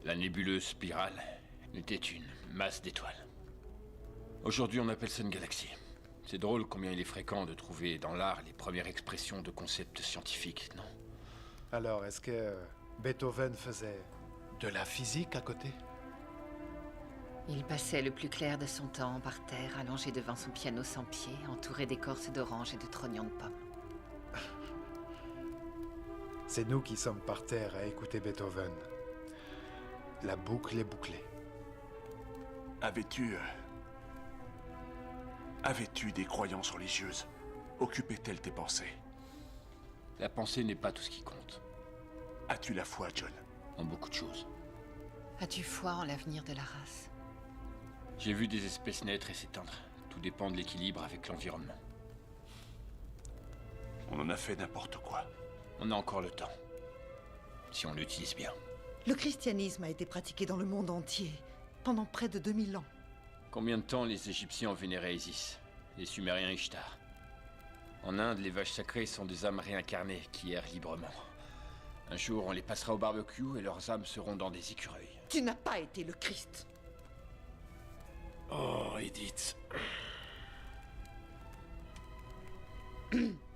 Speaker 2: la nébuleuse spirale n'était une masse d'étoiles. Aujourd'hui, on appelle ça une galaxie. C'est drôle combien il est fréquent de trouver dans l'art les premières expressions de concepts scientifiques, non?
Speaker 3: Alors, est-ce que Beethoven faisait de la physique à côté?
Speaker 7: Il passait le plus clair de son temps par terre, allongé devant son piano sans pied, entouré d'écorces d'orange et de trognons de pommes.
Speaker 3: C'est nous qui sommes par terre à écouter Beethoven. La boucle est bouclée.
Speaker 1: Avais-tu des croyances religieuses? Occupaient-elles tes pensées?
Speaker 2: La pensée n'est pas tout ce qui compte.
Speaker 1: As-tu la foi, John?
Speaker 2: En beaucoup de choses.
Speaker 7: As-tu foi en l'avenir de la race?
Speaker 2: J'ai vu des espèces naître et s'éteindre. Tout dépend de l'équilibre avec l'environnement.
Speaker 1: On en a fait n'importe quoi.
Speaker 2: On a encore le temps. Si on l'utilise bien.
Speaker 4: Le christianisme a été pratiqué dans le monde entier pendant près de 2000 ans.
Speaker 2: Combien de temps les Égyptiens ont vénéré Isis? Les Sumériens Ishtar? En Inde, les vaches sacrées sont des âmes réincarnées qui errent librement. Un jour, on les passera au barbecue et leurs âmes seront dans des écureuils.
Speaker 4: Tu n'as pas été le Christ.
Speaker 8: Oh, Edith.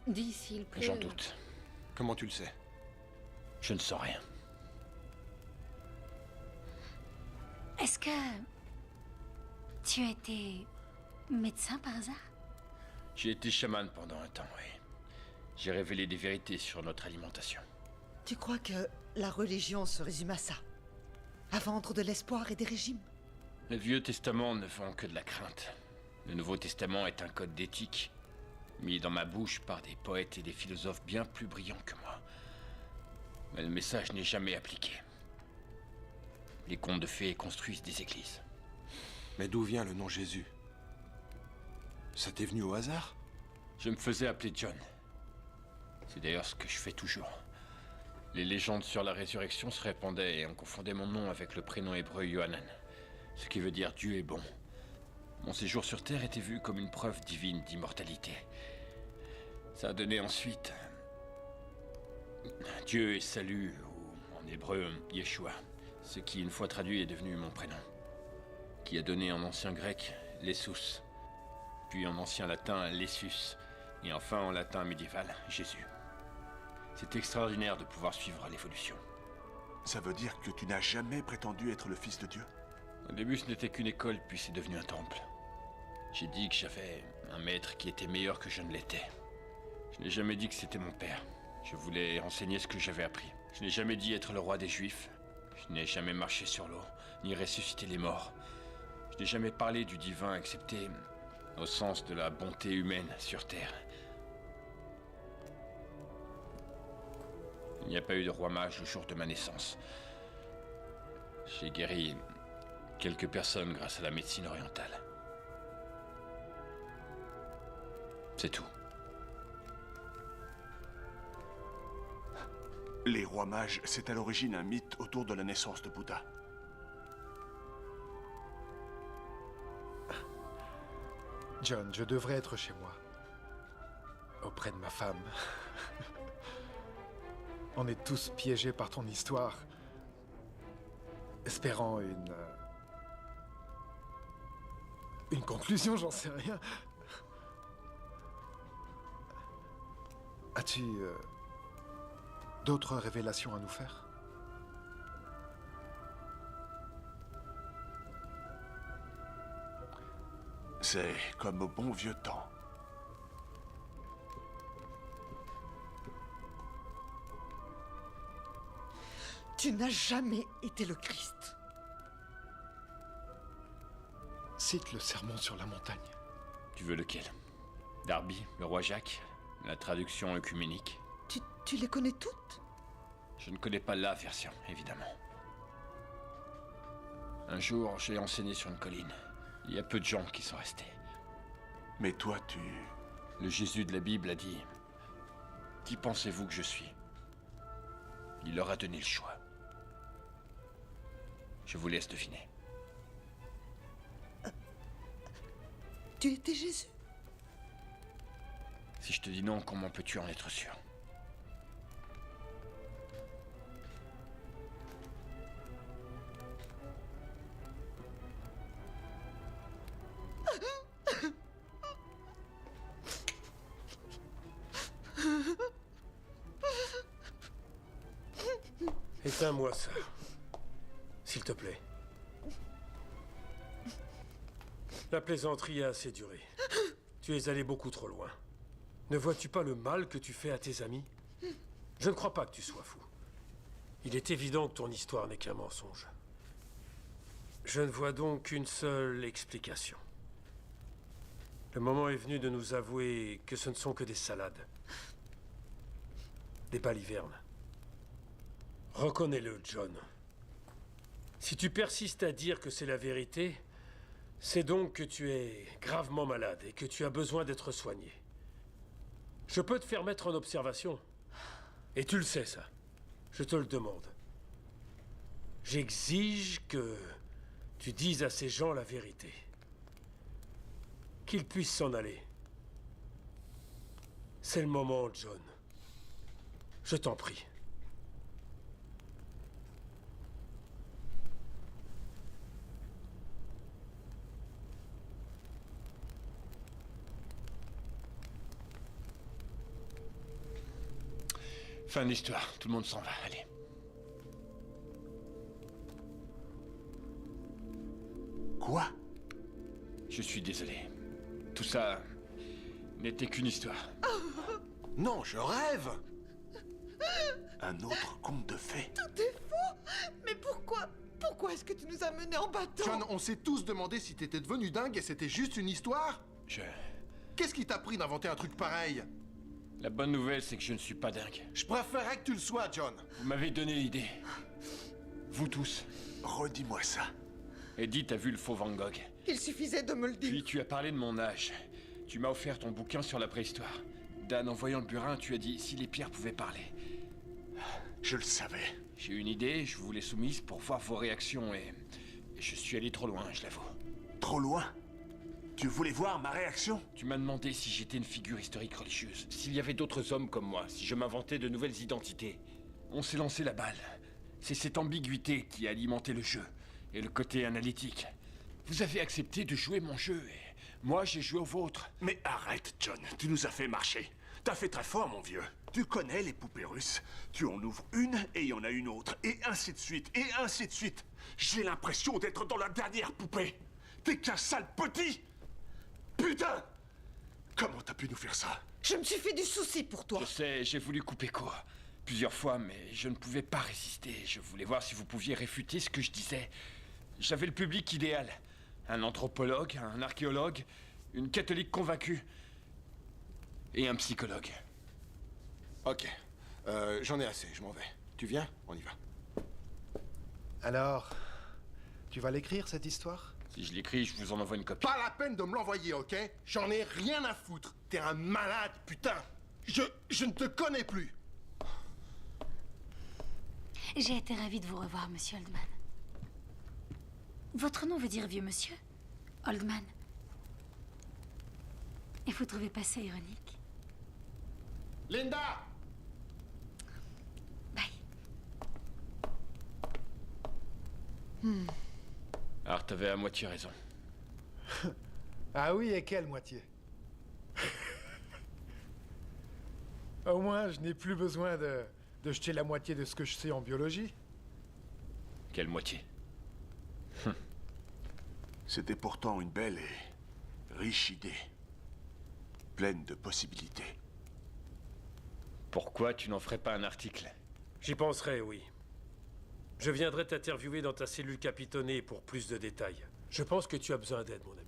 Speaker 7: Dis s'il pleut.
Speaker 2: J'en doute.
Speaker 6: Comment tu le sais?
Speaker 2: Je ne sens rien.
Speaker 5: Est-ce que tu as été médecin par hasard?
Speaker 2: J'ai été chaman pendant un temps, oui. J'ai révélé des vérités sur notre alimentation.
Speaker 4: Tu crois que la religion se résume à ça? À vendre de l'espoir et des régimes?
Speaker 2: Le Vieux Testament ne vend que de la crainte. Le Nouveau Testament est un code d'éthique, mis dans ma bouche par des poètes et des philosophes bien plus brillants que moi. Mais le message n'est jamais appliqué. Les contes de fées construisent des églises.
Speaker 6: Mais d'où vient le nom Jésus? Ça t'est venu au hasard?
Speaker 2: Je me faisais appeler John. C'est d'ailleurs ce que je fais toujours. Les légendes sur la résurrection se répandaient et on confondait mon nom avec le prénom hébreu Yohanan, ce qui veut dire Dieu est bon. Mon séjour sur Terre était vu comme une preuve divine d'immortalité. Ça a donné ensuite Dieu est salut, ou en hébreu Yeshua, ce qui une fois traduit est devenu mon prénom, qui a donné en ancien grec Lessus, puis en ancien latin Lessus, et enfin en latin médiéval Jésus. C'est extraordinaire de pouvoir suivre l'évolution.
Speaker 1: Ça veut dire que tu n'as jamais prétendu être le fils de Dieu?
Speaker 2: Au début, ce n'était qu'une école, puis c'est devenu un temple. J'ai dit que j'avais un maître qui était meilleur que je ne l'étais. Je n'ai jamais dit que c'était mon père. Je voulais enseigner ce que j'avais appris. Je n'ai jamais dit être le roi des Juifs. Je n'ai jamais marché sur l'eau, ni ressuscité les morts. Je n'ai jamais parlé du divin, excepté au sens de la bonté humaine sur Terre. Il n'y a pas eu de roi mage le jour de ma naissance. J'ai guéri quelques personnes grâce à la médecine orientale. C'est tout.
Speaker 1: Les rois mages, c'est à l'origine un mythe autour de la naissance de Bouddha.
Speaker 3: John, je devrais être chez moi. Auprès de ma femme. On est tous piégés par ton histoire, espérant une conclusion, j'en sais rien. As-tu d'autres révélations à nous faire?
Speaker 1: C'est comme au bon vieux temps.
Speaker 4: Tu n'as jamais été le Christ.
Speaker 3: Cite le sermon sur la montagne.
Speaker 2: Tu veux lequel? Darby, le roi Jacques, la traduction œcuménique.
Speaker 4: Tu les connais toutes?
Speaker 2: Je ne connais pas la version, évidemment. Un jour, j'ai enseigné sur une colline. Il y a peu de gens qui sont restés.
Speaker 1: Mais toi,
Speaker 2: Le Jésus de la Bible a dit... Qui pensez-vous que je suis? Il leur a donné le choix. Je vous laisse deviner.
Speaker 4: Tu étais Jésus?
Speaker 2: Si je te dis non, comment peux-tu en être sûr?
Speaker 8: Éteins-moi ça. S'il te plaît. La plaisanterie a assez duré. Tu es allé beaucoup trop loin. Ne vois-tu pas le mal que tu fais à tes amis? Je ne crois pas que tu sois fou. Il est évident que ton histoire n'est qu'un mensonge. Je ne vois donc qu'une seule explication. Le moment est venu de nous avouer que ce ne sont que des salades. Des balivernes. Reconnais-le, John. Si tu persistes à dire que c'est la vérité, c'est donc que tu es gravement malade et que tu as besoin d'être soigné. Je peux te faire mettre en observation. Et tu le sais, ça. Je te le demande. J'exige que tu dises à ces gens la vérité. Qu'ils puissent s'en aller. C'est le moment, John. Je t'en prie.
Speaker 2: Fin de l'histoire, tout le monde s'en va, allez.
Speaker 1: Quoi?
Speaker 2: Je suis désolé. Tout ça n'était qu'une histoire.
Speaker 6: Non, je rêve!
Speaker 1: Un autre conte de fées?
Speaker 4: Tout est faux! Mais pourquoi? Pourquoi est-ce que tu nous as menés en bateau?
Speaker 6: John, on s'est tous demandé si t'étais devenu dingue et c'était juste une histoire? Qu'est-ce qui t'a pris d'inventer un truc pareil?
Speaker 2: La bonne nouvelle, c'est que je ne suis pas dingue.
Speaker 6: Je préférerais que tu le sois, John.
Speaker 2: Vous m'avez donné l'idée. Vous tous.
Speaker 1: Redis-moi ça.
Speaker 2: Eddie, t'as vu le faux Van Gogh.
Speaker 4: Il suffisait de me le dire.
Speaker 2: Puis tu as parlé de mon âge. Tu m'as offert ton bouquin sur la préhistoire. Dan, en voyant le burin, tu as dit si les pierres pouvaient parler.
Speaker 1: Je le savais.
Speaker 2: J'ai eu une idée, je vous l'ai soumise pour voir vos réactions et je suis allé trop loin, je l'avoue.
Speaker 1: Trop loin? Tu voulais voir ma réaction?
Speaker 2: Tu m'as demandé si j'étais une figure historique religieuse, s'il y avait d'autres hommes comme moi, si je m'inventais de nouvelles identités. On s'est lancé la balle. C'est cette ambiguïté qui a alimenté le jeu, et le côté analytique. Vous avez accepté de jouer mon jeu, et moi j'ai joué au vôtre.
Speaker 1: Mais arrête, John, tu nous as fait marcher. T'as fait très fort, mon vieux. Tu connais les poupées russes. Tu en ouvres une, et il y en a une autre, et ainsi de suite, et ainsi de suite. J'ai l'impression d'être dans la dernière poupée. T'es qu'un sale petit! Putain! Comment t'as pu nous faire ça?
Speaker 4: Je me suis fait du souci pour toi.
Speaker 2: Je sais, j'ai voulu couper court. Plusieurs fois, mais je ne pouvais pas résister. Je voulais voir si vous pouviez réfuter ce que je disais. J'avais le public idéal. Un anthropologue, un archéologue, une catholique convaincue. Et un psychologue.
Speaker 6: Ok. J'en ai assez, je m'en vais. Tu viens? On y va.
Speaker 3: Alors, tu vas l'écrire, cette histoire?
Speaker 2: Si je l'écris, je vous en envoie une copie.
Speaker 6: Pas la peine de me l'envoyer, ok? J'en ai rien à foutre. T'es un malade, putain. Je ne te connais plus.
Speaker 5: J'ai été ravie de vous revoir, monsieur Oldman. Votre nom veut dire vieux monsieur, Oldman. Et vous trouvez pas ça ironique?
Speaker 6: Linda!
Speaker 2: Art avait à moitié raison.
Speaker 3: Ah oui, et quelle moitié? Au moins, je n'ai plus besoin de jeter la moitié de ce que je sais en biologie.
Speaker 2: Quelle moitié?
Speaker 1: C'était pourtant une belle et riche idée. Pleine de possibilités.
Speaker 2: Pourquoi tu n'en ferais pas un article?
Speaker 8: J'y penserai, oui. Je viendrai t'interviewer dans ta cellule capitonnée pour plus de détails. Je pense que tu as besoin d'aide, mon ami.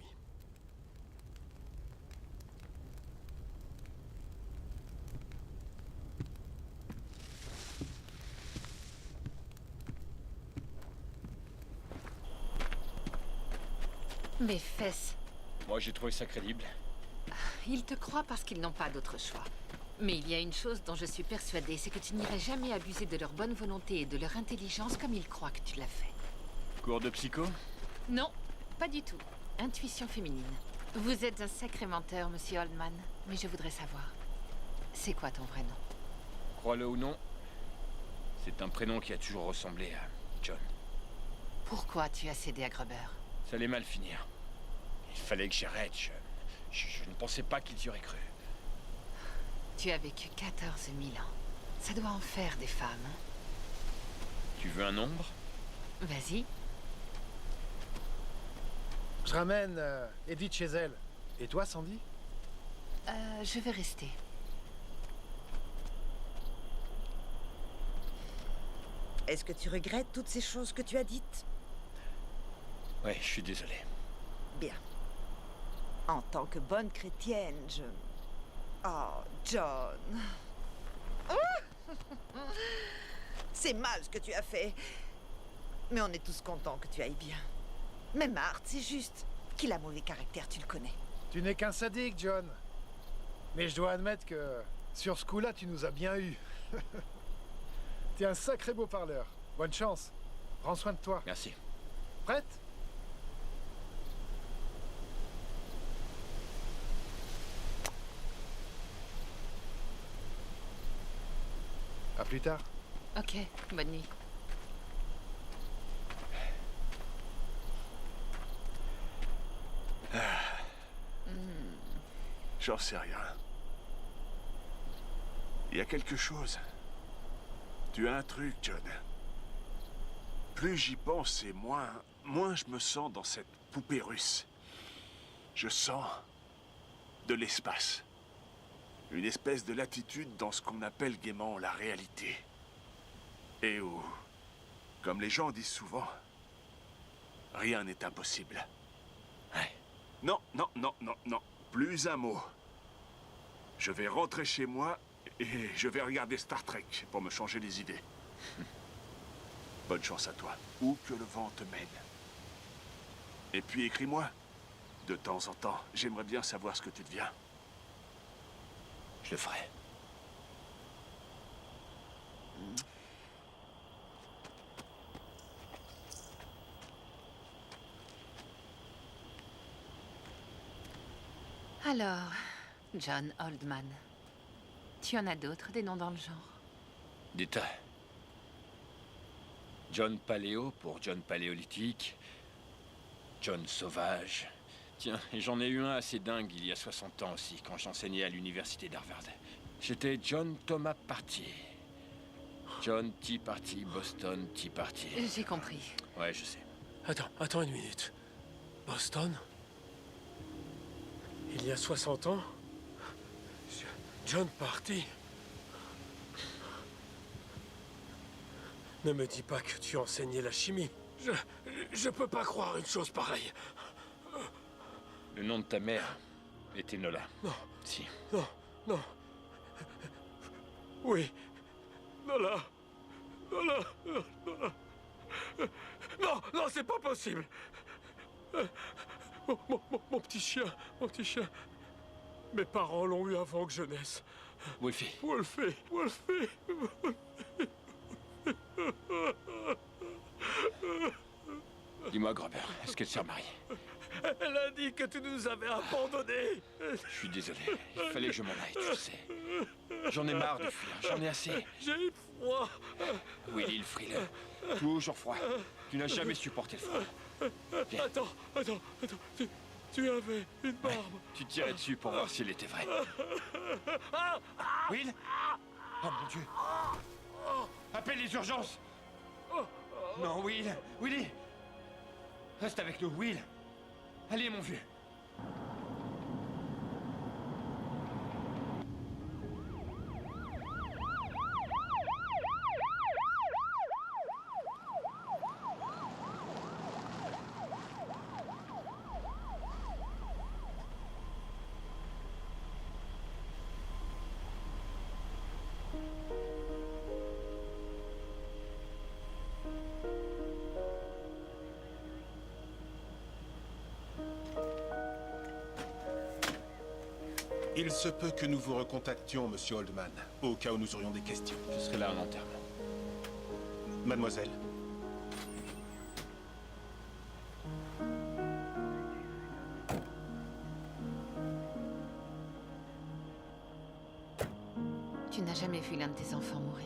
Speaker 7: Mes fesses.
Speaker 2: Moi, j'ai trouvé ça crédible.
Speaker 7: Ils te croient parce qu'ils n'ont pas d'autre choix. Mais il y a une chose dont je suis persuadée, c'est que tu n'irais jamais abuser de leur bonne volonté et de leur intelligence comme ils croient que tu l'as fait.
Speaker 2: Cours de psycho?
Speaker 7: Non, pas du tout. Intuition féminine. Vous êtes un sacré menteur, monsieur Oldman. Mais je voudrais savoir, c'est quoi ton vrai nom?
Speaker 2: Crois-le ou non, c'est un prénom qui a toujours ressemblé à John.
Speaker 7: Pourquoi tu as cédé à Gruber?
Speaker 2: Ça allait mal finir. Il fallait que j'arrête. Je ne pensais pas qu'ils y auraient cru.
Speaker 7: Tu as vécu 14 000 ans. Ça doit en faire des femmes, hein?
Speaker 2: Tu veux un nombre?
Speaker 7: Vas-y.
Speaker 3: Je ramène Edith chez elle. Et toi, Sandy?
Speaker 7: Je vais rester.
Speaker 4: Est-ce que tu regrettes toutes ces choses que tu as dites?
Speaker 2: Ouais, je suis désolé.
Speaker 4: Bien. En tant que bonne chrétienne, je... Oh, John. C'est mal ce que tu as fait. Mais on est tous contents que tu ailles bien. Même Art, c'est juste qu'il a mauvais caractère, tu le connais.
Speaker 3: Tu n'es qu'un sadique, John. Mais je dois admettre que sur ce coup-là, tu nous as bien eu. T'es un sacré beau parleur. Bonne chance. Prends soin de toi.
Speaker 2: Merci.
Speaker 3: Prête? À plus tard.
Speaker 7: Ok, bonne nuit.
Speaker 1: J'en sais rien. Il y a quelque chose. Tu as un truc, John. Plus j'y pense et moins je me sens dans cette poupée russe. Je sens de l'espace. Une espèce de latitude dans ce qu'on appelle gaiement la réalité. Et où, comme les gens disent souvent, rien n'est impossible. Ouais. Non, non, non, non, non. Plus un mot. Je vais rentrer chez moi et je vais regarder Star Trek pour me changer les idées. Bonne chance à toi, où que le vent te mène. Et puis écris-moi. De temps en temps, j'aimerais bien savoir ce que tu deviens.
Speaker 2: Je le ferai.
Speaker 7: Alors, John Oldman. Tu en as d'autres, des noms dans le genre?
Speaker 2: Des tas. John Paléo pour John Paléolithique. John Sauvage. Tiens, et j'en ai eu un assez dingue il y a 60 ans aussi, quand j'enseignais à l'université d'Harvard. J'étais John Thomas Partier. John Tea Party, Boston Tea Party.
Speaker 7: J'ai compris.
Speaker 2: Ouais, je sais.
Speaker 8: Attends une minute. Boston? Il y a 60 ans? John Party? Ne me dis pas que tu enseignais la chimie. Je peux pas croire une chose pareille.
Speaker 2: Le nom de ta mère était Nola.
Speaker 8: Non.
Speaker 2: Si.
Speaker 8: Non. Oui. Nola. Non, c'est pas possible. Mon petit chien. Mes parents l'ont eu avant que je naisse.
Speaker 2: Wolfie.
Speaker 8: Wolfie.
Speaker 2: Dis-moi, Gruber, est-ce qu'elle s'est remariée?
Speaker 8: Elle a dit que tu nous avais abandonnés.
Speaker 2: Je suis désolé. Il fallait que je m'en aille, tu le sais. J'en ai marre de fuir. J'en ai assez.
Speaker 8: J'ai froid.
Speaker 2: Willy le frileux. Toujours froid. Tu n'as jamais supporté le froid.
Speaker 10: Attends. Tu avais une barbe.
Speaker 2: Tu tirais dessus pour voir s'il était vrai. Will? Oh mon Dieu! Appelle les urgences! Non, Will! Willy! Reste avec nous, Will! Allez, mon vieux!
Speaker 11: Il se peut que nous vous recontactions, Monsieur Oldman, au cas où nous aurions des questions.
Speaker 2: Je serai là en enterrement.
Speaker 11: Mademoiselle.
Speaker 7: Tu n'as jamais vu l'un de tes enfants mourir.